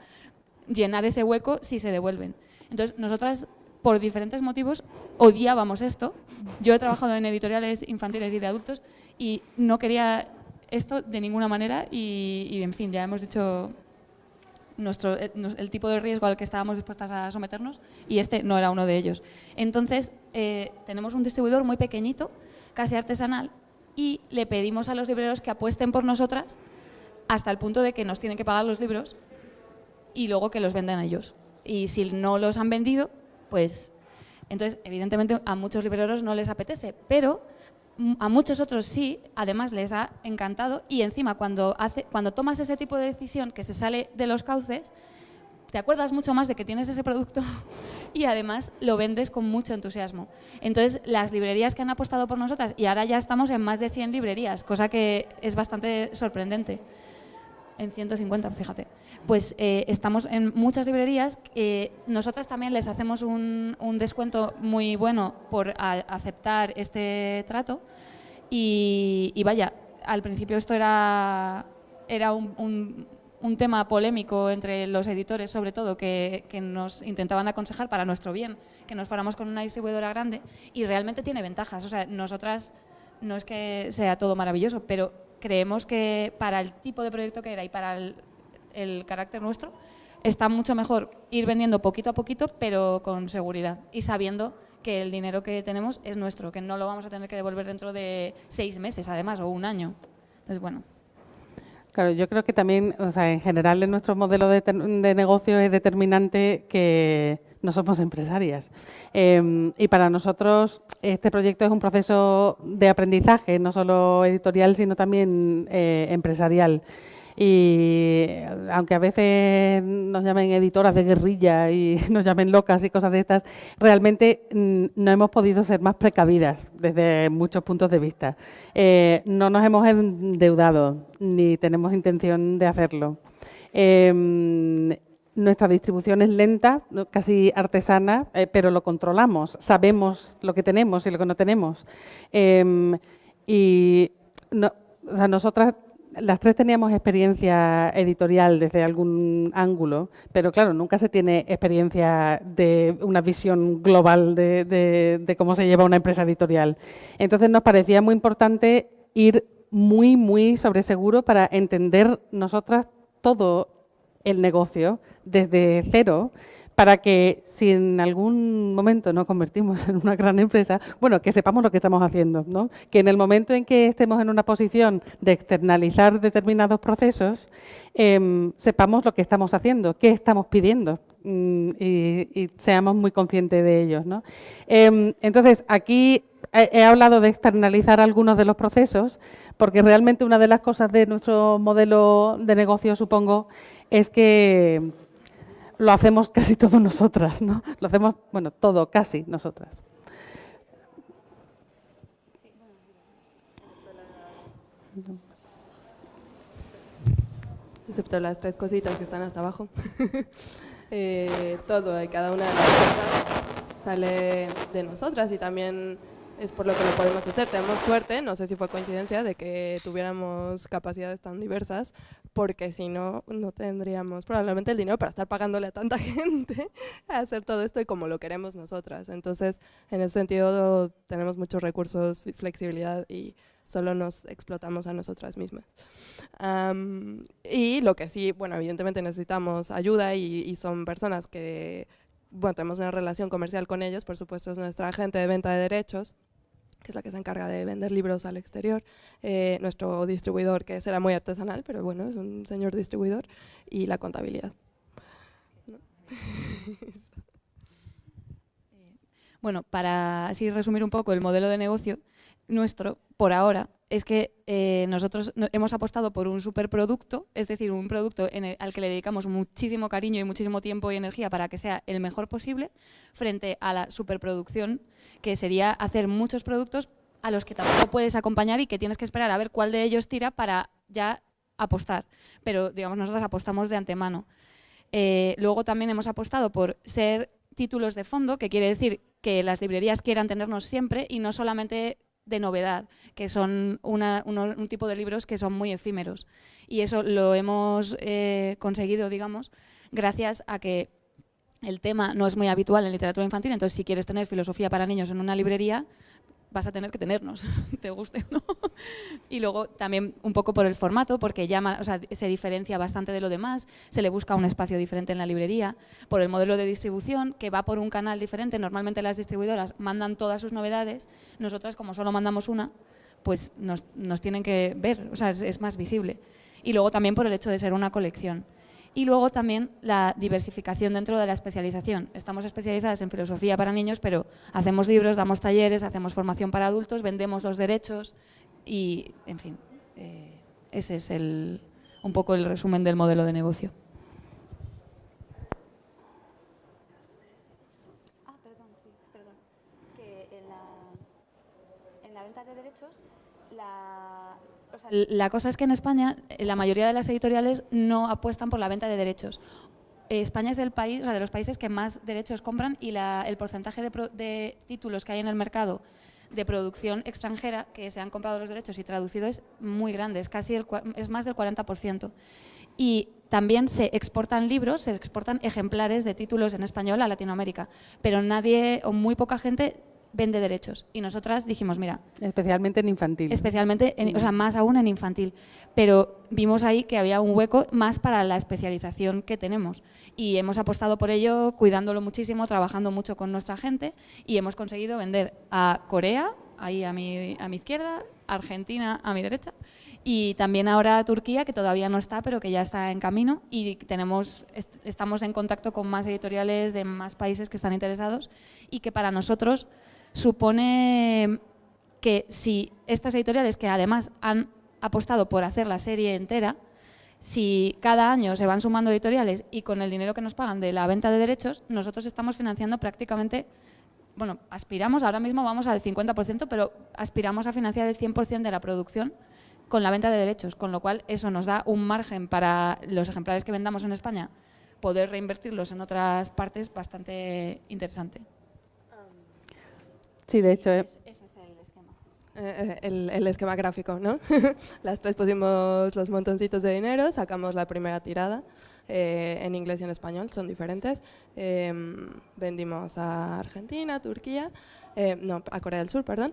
llenar ese hueco si se devuelven. Entonces, nosotras, por diferentes motivos, odiábamos esto. Yo he trabajado en editoriales infantiles y de adultos y no quería esto de ninguna manera y en fin, ya hemos dicho el tipo de riesgo al que estábamos dispuestas a someternos y este no era uno de ellos. Entonces, tenemos un distribuidor muy pequeñito, casi artesanal, y le pedimos a los libreros que apuesten por nosotras hasta el punto de que nos tienen que pagar los libros y luego que los vendan ellos. Y si no los han vendido, pues entonces evidentemente a muchos libreros no les apetece, pero a muchos otros sí, además les ha encantado y encima cuando tomas ese tipo de decisión que se sale de los cauces, te acuerdas mucho más de que tienes ese producto y además lo vendes con mucho entusiasmo. Entonces, las librerías que han apostado por nosotras, y ahora ya estamos en más de 100 librerías, cosa que es bastante sorprendente, en 150, fíjate, pues estamos en muchas librerías, nosotras también les hacemos un descuento muy bueno por aceptar este trato y vaya, al principio esto era un tema polémico entre los editores, sobre todo, que nos intentaban aconsejar para nuestro bien, que nos fuéramos con una distribuidora grande y realmente tiene ventajas. O sea, nosotras no es que sea todo maravilloso, pero creemos que para el tipo de proyecto que era y para el carácter nuestro, está mucho mejor ir vendiendo poquito a poquito, pero con seguridad y sabiendo que el dinero que tenemos es nuestro, que no lo vamos a tener que devolver dentro de 6 meses, además, o un año. Entonces, bueno. Claro, yo creo que también, o sea, en general en nuestro modelo de negocio es determinante que no somos empresarias. Y para nosotros este proyecto es un proceso de aprendizaje, no solo editorial, sino también empresarial. Y aunque a veces nos llamen editoras de guerrilla y nos llamen locas y cosas de estas, realmente no hemos podido ser más precavidas desde muchos puntos de vista. No nos hemos endeudado ni tenemos intención de hacerlo. Nuestra distribución es lenta, casi artesana, pero lo controlamos, sabemos lo que tenemos y lo que no tenemos. O sea, nosotras las tres teníamos experiencia editorial desde algún ángulo, pero claro, nunca se tiene experiencia de una visión global de cómo se lleva una empresa editorial. Entonces nos parecía muy importante ir muy, muy sobre seguro para entender nosotras todo el negocio desde cero, para que si en algún momento nos convertimos en una gran empresa, bueno, que sepamos lo que estamos haciendo, ¿no? Que en el momento en que estemos en una posición de externalizar determinados procesos, sepamos lo que estamos haciendo, qué estamos pidiendo y seamos muy conscientes de ellos, ¿no? Entonces, aquí he hablado de externalizar algunos de los procesos, porque realmente una de las cosas de nuestro modelo de negocio, supongo, es que lo hacemos casi todos nosotras, ¿no? Lo hacemos, bueno, todo, casi nosotras. Excepto las 3 cositas que están hasta abajo. Todo y cada una de las cosas sale de nosotras y también es por lo que lo podemos hacer. Tenemos suerte, no sé si fue coincidencia, de que tuviéramos capacidades tan diversas, porque si no, no tendríamos probablemente el dinero para estar pagándole a tanta gente a hacer todo esto y como lo queremos nosotras. Entonces, en ese sentido, tenemos muchos recursos y flexibilidad y solo nos explotamos a nosotras mismas. Y lo que sí, bueno, evidentemente necesitamos ayuda y son personas que, bueno, tenemos una relación comercial con ellos, por supuesto es nuestra agente de venta de derechos, que es la que se encarga de vender libros al exterior, nuestro distribuidor, que será muy artesanal, pero bueno, es un señor distribuidor, y la contabilidad. ¿No? Bueno, para así resumir un poco el modelo de negocio nuestro, por ahora, es que nosotros hemos apostado por un superproducto, es decir, un producto al que le dedicamos muchísimo cariño y muchísimo tiempo y energía para que sea el mejor posible, frente a la superproducción, que sería hacer muchos productos a los que tampoco puedes acompañar y que tienes que esperar a ver cuál de ellos tira para ya apostar. Pero, digamos, nosotros apostamos de antemano. Luego también hemos apostado por ser títulos de fondo, que quiere decir que las librerías quieran tenernos siempre y no solamente de novedad, que son un tipo de libros que son muy efímeros. Y eso lo hemos conseguido, digamos, gracias a que el tema no es muy habitual en literatura infantil, entonces si quieres tener filosofía para niños en una librería, vas a tener que tenernos, te guste o no. Y luego también un poco por el formato, porque llama, o sea, se diferencia bastante de lo demás, se le busca un espacio diferente en la librería, por el modelo de distribución, que va por un canal diferente. Normalmente las distribuidoras mandan todas sus novedades, nosotras como solo mandamos una, pues nos tienen que ver, o sea, es más visible. Y luego también por el hecho de ser una colección. Y luego también la diversificación dentro de la especialización. Estamos especializadas en filosofía para niños, pero hacemos libros, damos talleres, hacemos formación para adultos, vendemos los derechos y, en fin, ese es un poco el resumen del modelo de negocio. Que en la venta de derechos, la cosa es que en España la mayoría de las editoriales no apuestan por la venta de derechos. España es el país, o sea, de los países que más derechos compran y el porcentaje de títulos que hay en el mercado de producción extranjera que se han comprado los derechos y traducido es muy grande, es más del 40%. Y también se exportan libros, se exportan ejemplares de títulos en español a Latinoamérica, pero nadie o muy poca gente vende derechos. Y nosotras dijimos, mira… Especialmente en infantil. Especialmente, o sea, más aún en infantil. Pero vimos ahí que había un hueco más para la especialización que tenemos. Y hemos apostado por ello, cuidándolo muchísimo, trabajando mucho con nuestra gente y hemos conseguido vender a Corea, ahí a mi izquierda, Argentina a mi derecha, y también ahora a Turquía, que todavía no está, pero que ya está en camino, y estamos en contacto con más editoriales de más países que están interesados y que para nosotros supone que si estas editoriales, que además han apostado por hacer la serie entera, si cada año se van sumando editoriales y con el dinero que nos pagan de la venta de derechos, nosotros estamos financiando prácticamente, bueno, aspiramos, ahora mismo vamos al 50%, pero aspiramos a financiar el 100% de la producción con la venta de derechos, con lo cual eso nos da un margen para los ejemplares que vendamos en España, poder reinvertirlos en otras partes bastante interesante. Sí, de hecho… ese es el esquema. El esquema gráfico, ¿no? Las 3 pusimos los montoncitos de dinero, sacamos la primera tirada, en inglés y en español, son diferentes. Vendimos a Argentina, Turquía, no, a Corea del Sur, perdón.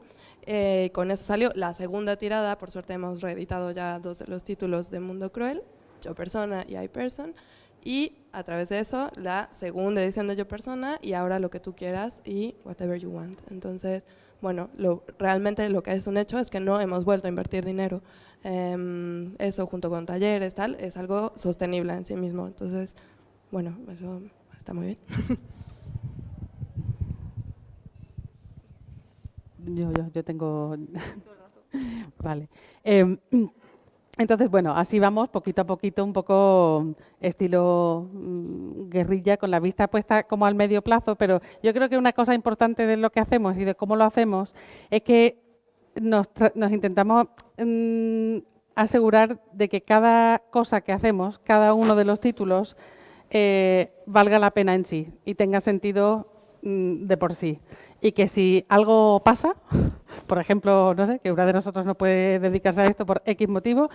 Con eso salió la segunda tirada, por suerte hemos reeditado ya 2 de los títulos de Mundo Cruel, Yo Persona y I Person. y a través de eso la segunda edición de Yo Persona y ahora lo que tú quieras y Whatever You Want. Entonces, bueno, realmente lo que es un hecho es que no hemos vuelto a invertir dinero. Eso junto con talleres, tal, es algo sostenible en sí mismo. Entonces, bueno, eso está muy bien. Yo tengo... Vale. Entonces, bueno, así vamos poquito a poquito, un poco estilo guerrilla, con la vista puesta como al medio plazo, pero yo creo que una cosa importante de lo que hacemos y de cómo lo hacemos es que nos intentamos asegurar de que cada cosa que hacemos, cada uno de los títulos, valga la pena en sí y tenga sentido de por sí. Y que si algo pasa, por ejemplo, no sé, que una de nosotros no puede dedicarse a esto por X motivo,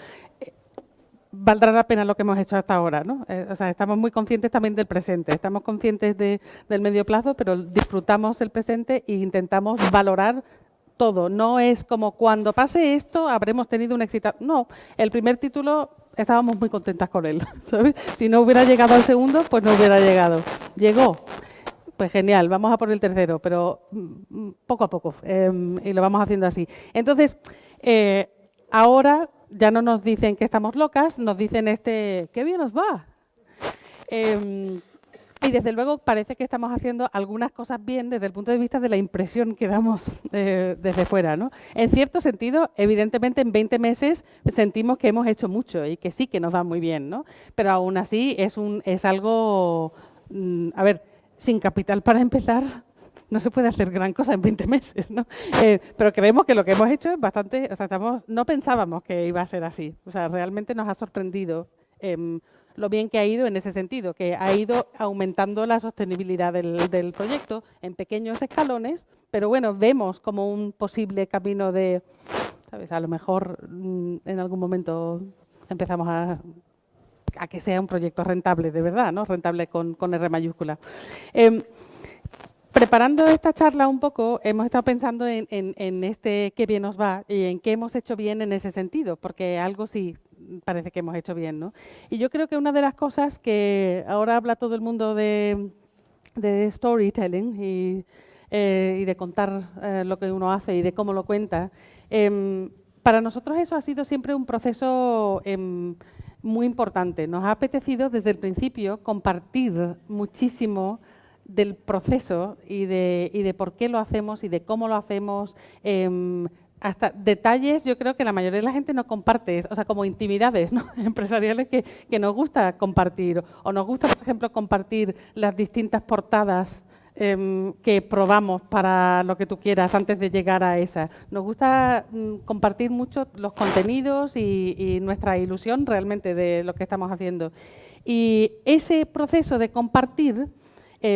valdrá la pena lo que hemos hecho hasta ahora, ¿no? O sea, estamos muy conscientes también del presente, estamos conscientes del medio plazo, pero disfrutamos el presente e intentamos valorar todo. No es como cuando pase esto habremos tenido un éxito. No, el primer título estábamos muy contentas con él, ¿sabes? Si no hubiera llegado al segundo, pues no hubiera llegado. Llegó. Pues genial, vamos a por el tercero, pero poco a poco, y lo vamos haciendo así. Entonces, ahora ya no nos dicen que estamos locas, nos dicen qué bien os va. Y desde luego parece que estamos haciendo algunas cosas bien desde el punto de vista de la impresión que damos desde fuera, ¿no? En cierto sentido, evidentemente en 20 meses sentimos que hemos hecho mucho y que sí que nos va muy bien, ¿no? Pero aún así es algo, a ver, sin capital para empezar, no se puede hacer gran cosa en 20 meses, ¿no? Pero creemos que lo que hemos hecho es bastante, o sea, no pensábamos que iba a ser así. O sea, realmente nos ha sorprendido lo bien que ha ido en ese sentido, que ha ido aumentando la sostenibilidad del proyecto en pequeños escalones, pero bueno, vemos como un posible camino de, ¿sabes? A lo mejor en algún momento empezamos a que sea un proyecto rentable, de verdad, ¿no? Rentable con R mayúscula. Preparando esta charla un poco, hemos estado pensando en qué bien nos va y en qué hemos hecho bien en ese sentido, porque algo sí parece que hemos hecho bien, ¿no? Y yo creo que una de las cosas que ahora habla todo el mundo de storytelling y de contar lo que uno hace y de cómo lo cuenta, para nosotros eso ha sido siempre un proceso muy importante. Nos ha apetecido desde el principio compartir muchísimo del proceso y de por qué lo hacemos y de cómo lo hacemos. Hasta detalles, yo creo que la mayoría de la gente no comparte, o sea, como intimidades, ¿no? Empresariales que nos gusta compartir. O nos gusta, por ejemplo, compartir las distintas portadas que probamos para lo que tú quieras antes de llegar a esa. Nos gusta compartir mucho los contenidos y nuestra ilusión realmente de lo que estamos haciendo. Y ese proceso de compartir,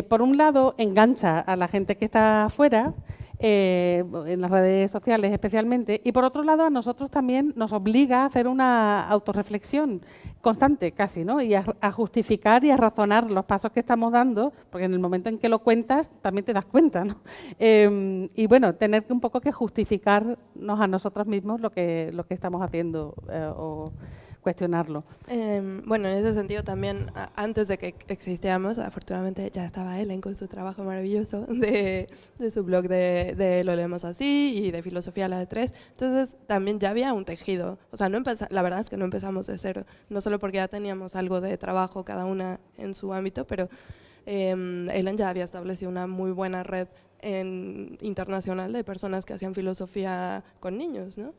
por un lado, engancha a la gente que está afuera, en las redes sociales especialmente, y por otro lado a nosotros también nos obliga a hacer una autorreflexión constante casi, ¿no? Y a justificar y a razonar los pasos que estamos dando, porque en el momento en que lo cuentas también te das cuenta, ¿no? Y bueno, tener que un poco que justificarnos a nosotros mismos lo que estamos haciendo o cuestionarlo. Bueno, en ese sentido también, antes de que existiéramos, afortunadamente ya estaba Ellen con su trabajo maravilloso de su blog de Lo Leemos Así y de Filosofía a la de 3. Entonces también ya había un tejido. O sea, la verdad es que no empezamos de cero. No solo porque ya teníamos algo de trabajo cada una en su ámbito, pero Ellen ya había establecido una muy buena red internacional de personas que hacían filosofía con niños, ¿no?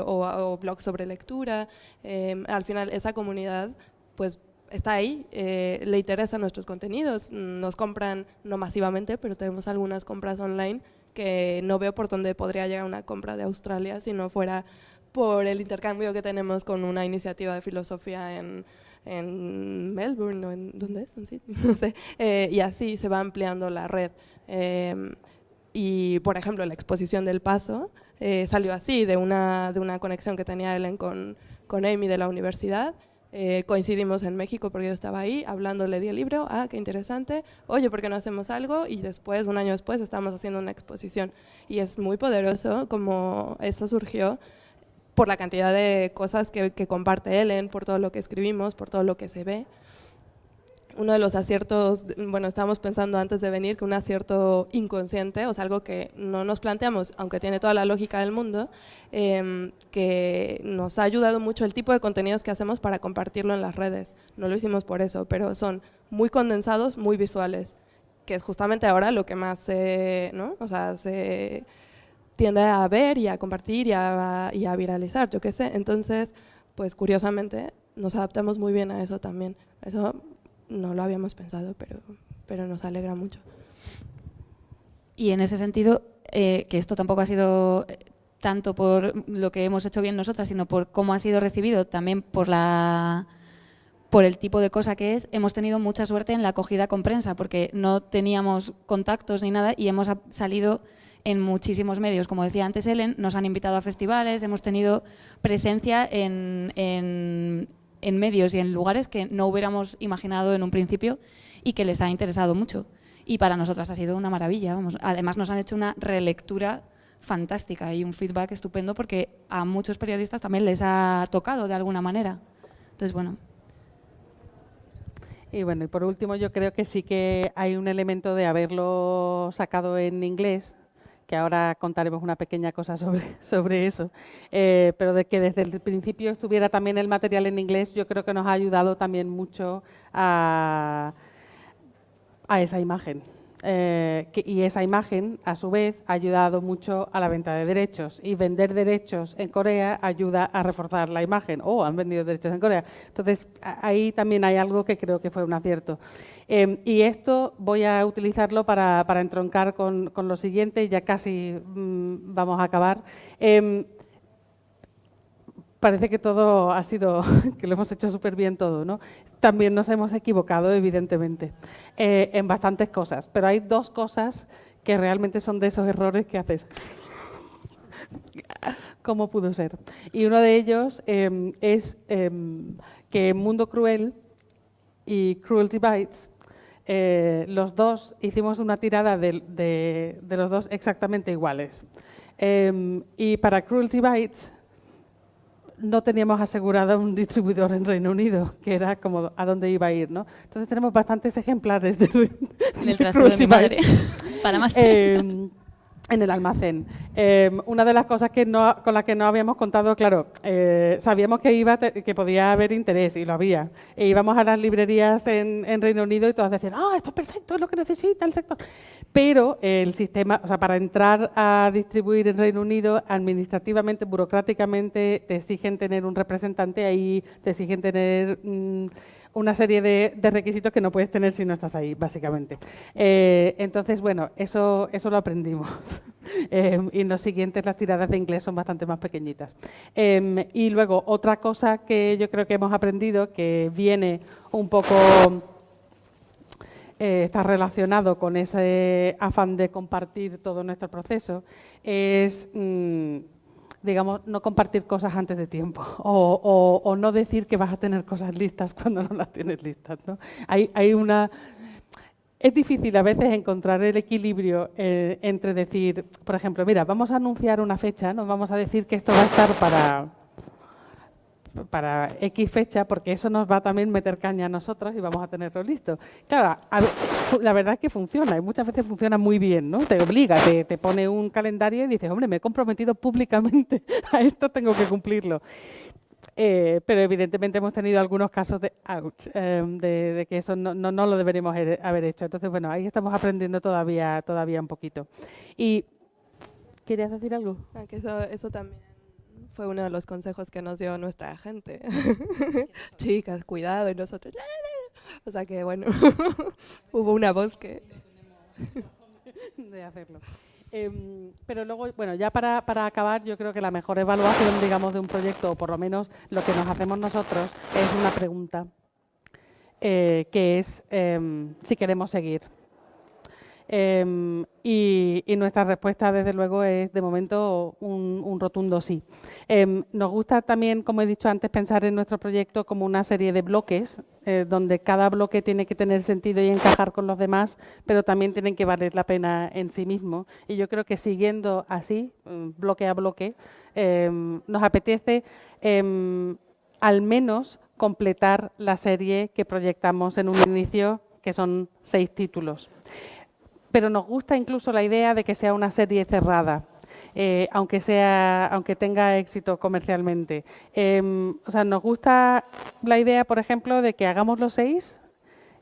O blogs sobre lectura. Al final esa comunidad pues está ahí, le interesan nuestros contenidos, nos compran no masivamente, pero tenemos algunas compras online que no veo por dónde podría llegar una compra de Australia si no fuera por el intercambio que tenemos con una iniciativa de filosofía en Melbourne, ¿no? ¿Dónde es? ¿En Sydney? No sé. Y así se va ampliando la red. Y, por ejemplo, la exposición del Paso salió así, de una conexión que tenía Ellen con Amy de la universidad. Coincidimos en México porque yo estaba ahí, hablando, le di el libro, qué interesante, oye, ¿por qué no hacemos algo? Y después, un año después, estábamos haciendo una exposición. Y es muy poderoso como eso surgió por la cantidad de cosas que comparte Ellen, por todo lo que escribimos, por todo lo que se ve. uno de los aciertos, bueno, estábamos pensando antes de venir que un acierto inconsciente, o sea, algo que no nos planteamos, aunque tiene toda la lógica del mundo, que nos ha ayudado mucho el tipo de contenidos que hacemos para compartirlo en las redes. No lo hicimos por eso, pero son muy condensados, muy visuales, que es justamente ahora lo que más ¿no? O sea, se tiende a ver y a compartir y a viralizar, yo qué sé. Entonces, pues curiosamente, nos adaptamos muy bien a eso también. Eso no lo habíamos pensado, pero nos alegra mucho. Y en ese sentido, que esto tampoco ha sido tanto por lo que hemos hecho bien nosotras, sino por cómo ha sido recibido, también por el tipo de cosa que es, hemos tenido mucha suerte en la acogida con prensa, porque no teníamos contactos ni nada y hemos salido en muchísimos medios. Como decía antes Ellen, nos han invitado a festivales, hemos tenido presencia en medios y en lugares que no hubiéramos imaginado en un principio y que les ha interesado mucho. Y para nosotras ha sido una maravilla. Vamos. Además nos han hecho una relectura fantástica y un feedback estupendo porque a muchos periodistas también les ha tocado de alguna manera. Entonces, bueno. Y bueno, y por último yo creo que sí que hay un elemento de haberlo sacado en inglés, que ahora contaremos una pequeña cosa sobre eso, pero de que desde el principio estuviera también el material en inglés, yo creo que nos ha ayudado también mucho a esa imagen. Y esa imagen, a su vez, ha ayudado mucho a la venta de derechos. Y vender derechos en Corea ayuda a reforzar la imagen. Han vendido derechos en Corea. Entonces, ahí también hay algo que creo que fue un acierto. Y esto voy a utilizarlo para entroncar con lo siguiente. Ya casi vamos a acabar. Parece que todo ha sido, que lo hemos hecho súper bien todo, ¿no? También nos hemos equivocado, evidentemente, en bastantes cosas, pero hay dos cosas que realmente son de esos errores que haces. ¿Cómo pudo ser? Y uno de ellos es que Mundo Cruel y Cruelty Bites, los dos hicimos una tirada de los dos exactamente iguales. Y para Cruelty Bites no teníamos asegurado un distribuidor en Reino Unido, que era como a dónde iba a ir, ¿no? Entonces tenemos bastantes ejemplares en el trastero de mi madre, para más. En el almacén. Una de las cosas con las que no habíamos contado, claro, sabíamos que podía haber interés, y lo había. E íbamos a las librerías en Reino Unido y todas decían, esto es perfecto, es lo que necesita el sector. Pero el sistema, o sea, para entrar a distribuir en Reino Unido, administrativamente, burocráticamente, te exigen tener un representante ahí, te exigen tener una serie de requisitos que no puedes tener si no estás ahí, básicamente. Entonces, bueno, eso lo aprendimos. Y en los siguientes las tiradas de inglés son bastante más pequeñitas. Y luego, otra cosa que yo creo que hemos aprendido, que viene un poco... está relacionado con ese afán de compartir todo nuestro proceso, es, digamos, no compartir cosas antes de tiempo o no decir que vas a tener cosas listas cuando no las tienes listas, ¿no? Es difícil a veces encontrar el equilibrio entre decir, por ejemplo, mira, vamos a anunciar una fecha, no vamos a decir que esto va a estar para X fecha, porque eso nos va a también meter caña a nosotros y vamos a tenerlo listo. Claro, la verdad es que funciona y muchas veces funciona muy bien, ¿no? Te obliga, te pone un calendario y dices, hombre, me he comprometido públicamente a esto, tengo que cumplirlo. Pero evidentemente hemos tenido algunos casos de que eso no lo deberíamos haber hecho. Entonces, bueno, ahí estamos aprendiendo todavía un poquito. Y ¿querías decir algo? Que eso también fue uno de los consejos que nos dio nuestra gente. Chicas, cuidado, y nosotros... O sea que, bueno, hubo una voz que... de hacerlo. Pero luego, bueno, ya para acabar, yo creo que la mejor evaluación, digamos, de un proyecto, o por lo menos lo que nos hacemos nosotros, es una pregunta, que es si queremos seguir. Y nuestra respuesta, desde luego, es de momento un rotundo sí. Nos gusta también, como he dicho antes, pensar en nuestro proyecto como una serie de bloques, donde cada bloque tiene que tener sentido y encajar con los demás, pero también tienen que valer la pena en sí mismo. Y yo creo que siguiendo así, bloque a bloque, nos apetece al menos completar la serie que proyectamos en un inicio, que son 6 títulos. Pero nos gusta incluso la idea de que sea una serie cerrada, aunque tenga éxito comercialmente. O sea, nos gusta la idea, por ejemplo, de que hagamos los 6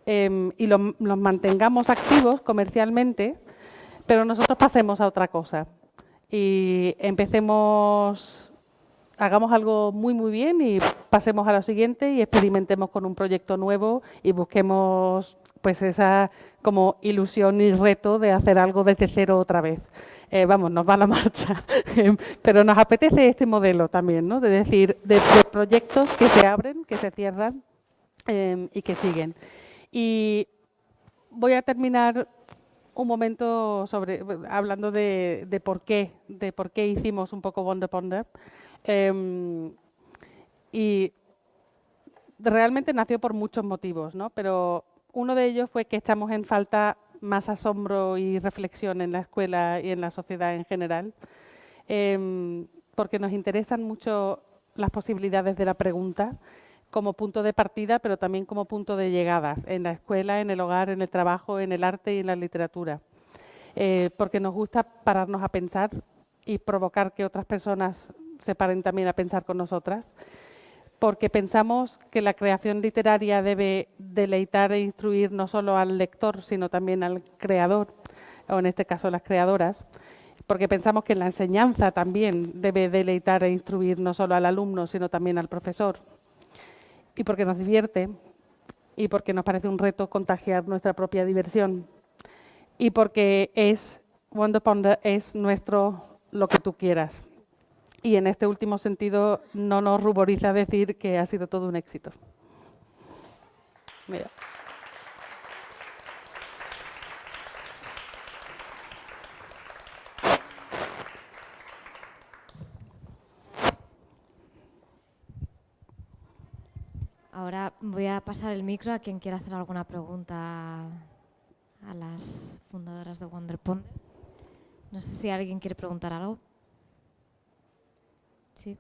y los mantengamos activos comercialmente, pero nosotros pasemos a otra cosa y hagamos algo muy, muy bien y pasemos a lo siguiente y experimentemos con un proyecto nuevo y busquemos pues esa como ilusión y reto de hacer algo desde cero otra vez. Nos va la marcha, pero nos apetece este modelo también, ¿no? De decir, de proyectos que se abren, que se cierran y que siguen. Y voy a terminar un momento hablando de por qué hicimos un poco Wonder Ponder. Y realmente nació por muchos motivos, ¿no? Pero uno de ellos fue que echamos en falta más asombro y reflexión en la escuela y en la sociedad en general, porque nos interesan mucho las posibilidades de la pregunta como punto de partida, pero también como punto de llegada en la escuela, en el hogar, en el trabajo, en el arte y en la literatura. Porque nos gusta pararnos a pensar y provocar que otras personas se paren también a pensar con nosotras, porque pensamos que la creación literaria debe deleitar e instruir no solo al lector, sino también al creador, o en este caso las creadoras, porque pensamos que la enseñanza también debe deleitar e instruir no solo al alumno, sino también al profesor, y porque nos divierte, y porque nos parece un reto contagiar nuestra propia diversión, y porque Wonder Ponder es nuestro lo que tú quieras. Y en este último sentido no nos ruboriza decir que ha sido todo un éxito. Mira. Ahora voy a pasar el micro a quien quiera hacer alguna pregunta a las fundadoras de Wonder Ponder. No sé si alguien quiere preguntar algo. Sí.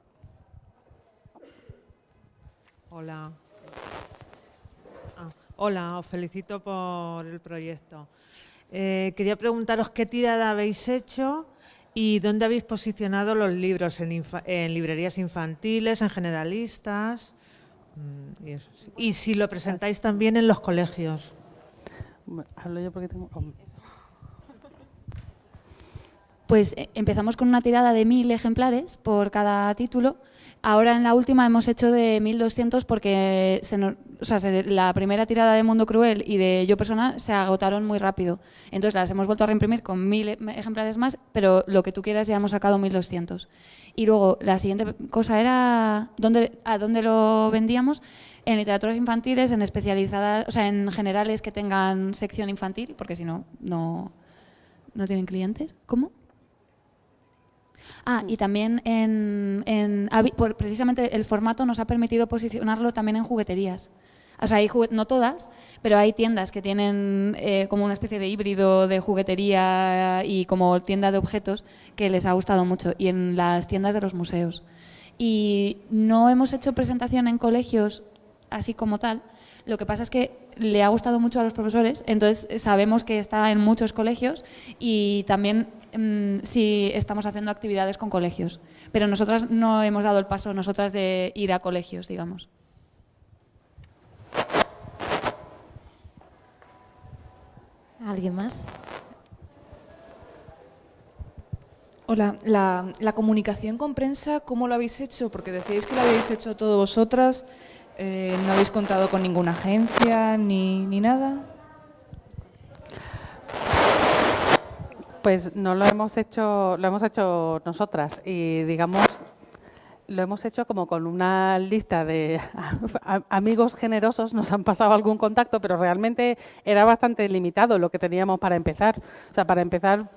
Hola. Hola, os felicito por el proyecto. Quería preguntaros qué tirada habéis hecho y dónde habéis posicionado los libros, en librerías infantiles, en generalistas, y si lo presentáis también en los colegios. Hablo yo porque tengo... Pues empezamos con una tirada de 1000 ejemplares por cada título. Ahora en la última hemos hecho de 1200 porque la primera tirada de Mundo Cruel y de Yo Persona se agotaron muy rápido. Entonces las hemos vuelto a reimprimir con 1000 ejemplares más, pero lo que tú quieras ya hemos sacado 1200. Y luego la siguiente cosa era a dónde lo vendíamos. En literaturas infantiles, en especializadas, o sea, en generales que tengan sección infantil, porque si no, no tienen clientes. ¿Cómo? Y también precisamente el formato nos ha permitido posicionarlo también en jugueterías. O sea, no todas, pero hay tiendas que tienen como una especie de híbrido de juguetería y como tienda de objetos que les ha gustado mucho, y en las tiendas de los museos. Y no hemos hecho presentación en colegios así como tal. Lo que pasa es que le ha gustado mucho a los profesores, entonces sabemos que está en muchos colegios y también sí estamos haciendo actividades con colegios. Pero nosotras no hemos dado el paso, nosotras, de ir a colegios, digamos. ¿Alguien más? Hola, la comunicación con prensa, ¿cómo lo habéis hecho? Porque decíais que lo habéis hecho todo vosotras, no habéis contado con ninguna agencia ni nada. Pues no lo hemos hecho nosotras y digamos lo hemos hecho como con una lista de amigos generosos, nos han pasado algún contacto, pero realmente era bastante limitado lo que teníamos para empezar. O sea, para empezar,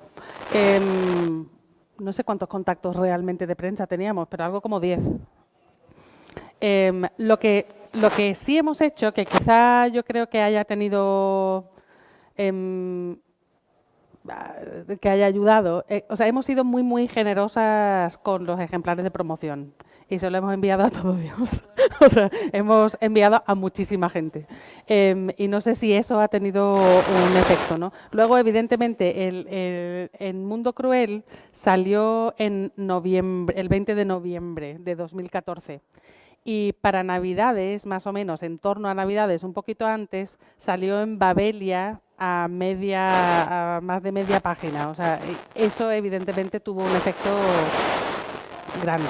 no sé cuántos contactos realmente de prensa teníamos, pero algo como 10. Lo que sí hemos hecho, que quizá yo creo que haya tenido... que haya ayudado. O sea, hemos sido muy, muy generosas con los ejemplares de promoción y se lo hemos enviado a todo Dios. O sea, hemos enviado a muchísima gente. Y no sé si eso ha tenido un efecto, ¿no? Luego, evidentemente, el Mundo Cruel salió en noviembre, el 20 de noviembre de 2014. Y para Navidades, más o menos, en torno a Navidades, un poquito antes, salió en Babelia a más de media página. O sea, eso evidentemente tuvo un efecto grande.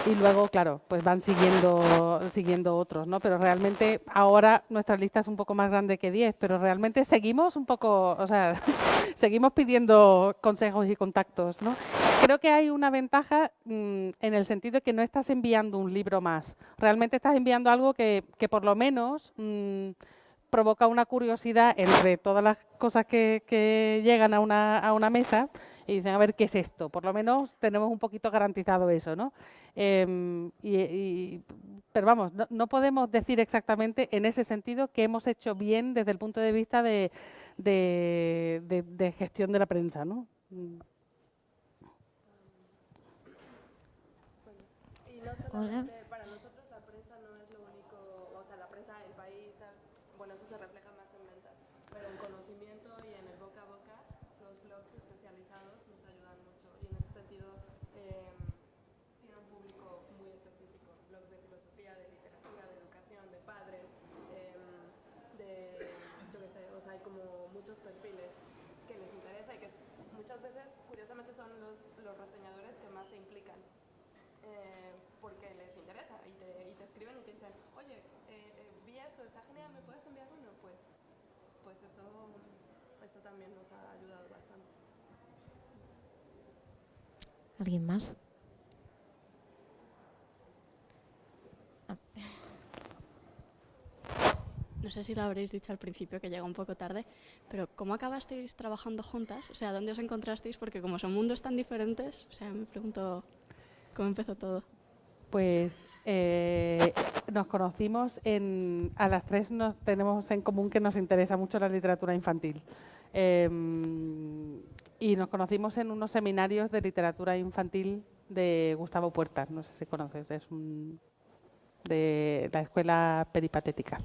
Y luego, claro, pues van siguiendo otros, ¿no? Pero realmente ahora nuestra lista es un poco más grande que 10, pero realmente seguimos un poco, o sea, seguimos pidiendo consejos y contactos, ¿no? Creo que hay una ventaja en el sentido de que no estás enviando un libro más. Realmente estás enviando algo que por lo menos provoca una curiosidad entre todas las cosas que llegan a una mesa y dicen, a ver, ¿qué es esto? Por lo menos tenemos un poquito garantizado eso, ¿no? Pero vamos, no podemos decir exactamente en ese sentido que hemos hecho bien desde el punto de vista de gestión de la prensa, ¿no? Hola. Para nosotros la prensa no es lo único, o sea, la prensa del país, bueno, eso se refleja más en ventas, pero en conocimiento y en el boca a boca, los blogs especializados nos ayudan mucho y en ese sentido tiene un público muy específico, blogs de filosofía, de literatura, de educación, de padres, yo qué sé, o sea, hay como muchos perfiles que les interesa y que muchas veces, curiosamente, son los reseñadores que más se implican. Porque les interesa y te escriben y te dicen, oye, vi esto, está genial, ¿me puedes enviar uno? Pues eso también nos ha ayudado bastante. ¿Alguien más? No sé si lo habréis dicho al principio, que llega un poco tarde, pero ¿cómo acabasteis trabajando juntas? O sea, ¿dónde os encontrasteis? Porque como son mundos tan diferentes, o sea, me pregunto cómo empezó todo. Pues nos conocimos a las tres tenemos en común que nos interesa mucho la literatura infantil. Y nos conocimos en unos seminarios de literatura infantil de Gustavo Puertas, no sé si conoces, es de la Escuela Peripatética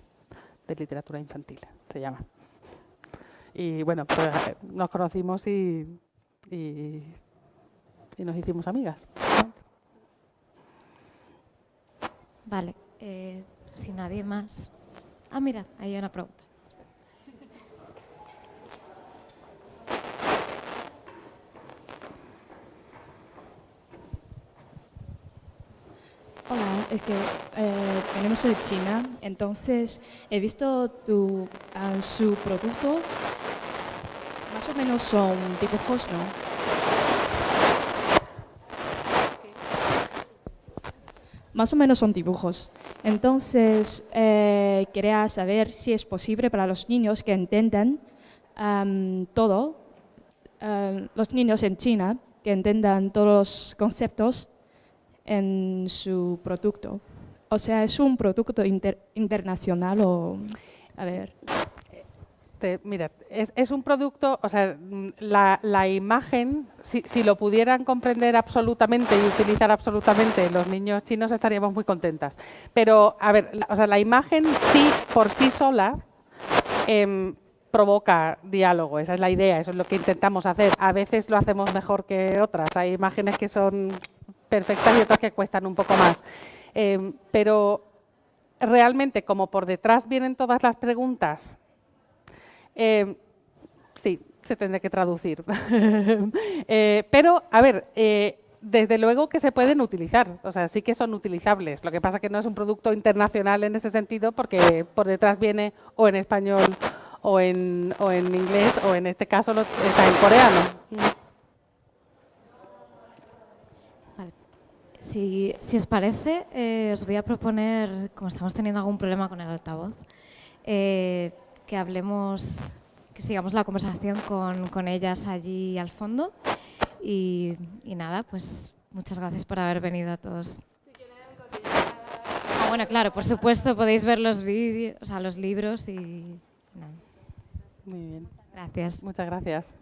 de Literatura Infantil, se llama. Y bueno, pues nos conocimos y nos hicimos amigas. Vale, si nadie más... Ah, mira, ahí hay una pregunta. Hola, es que venimos de China, entonces he visto su producto, más o menos son dibujos, ¿no? Más o menos son dibujos. Entonces, quería saber si es posible para los niños que entiendan todo, los niños en China que entiendan todos los conceptos en su producto. O sea, ¿es un producto internacional o...? A ver. Mira, es un producto, o sea, la imagen, si lo pudieran comprender absolutamente y utilizar absolutamente, los niños chinos estaríamos muy contentas. Pero, a ver, o sea, la imagen sí, por sí sola, provoca diálogo, esa es la idea, eso es lo que intentamos hacer. A veces lo hacemos mejor que otras, hay imágenes que son perfectas y otras que cuestan un poco más. Pero realmente, como por detrás vienen todas las preguntas, sí, se tendrá que traducir. Pero, a ver, desde luego que se pueden utilizar, o sea, sí que son utilizables. Lo que pasa es que no es un producto internacional en ese sentido porque por detrás viene o en español o en inglés o en este caso está en coreano. Vale. Si os parece, os voy a proponer, como estamos teniendo algún problema con el altavoz, que hablemos, que sigamos la conversación con ellas allí al fondo y nada, pues muchas gracias por haber venido a todos. Ah, bueno, claro, por supuesto, podéis ver los vídeos, o sea, los libros y nada. Muy bien. Gracias. Muchas gracias.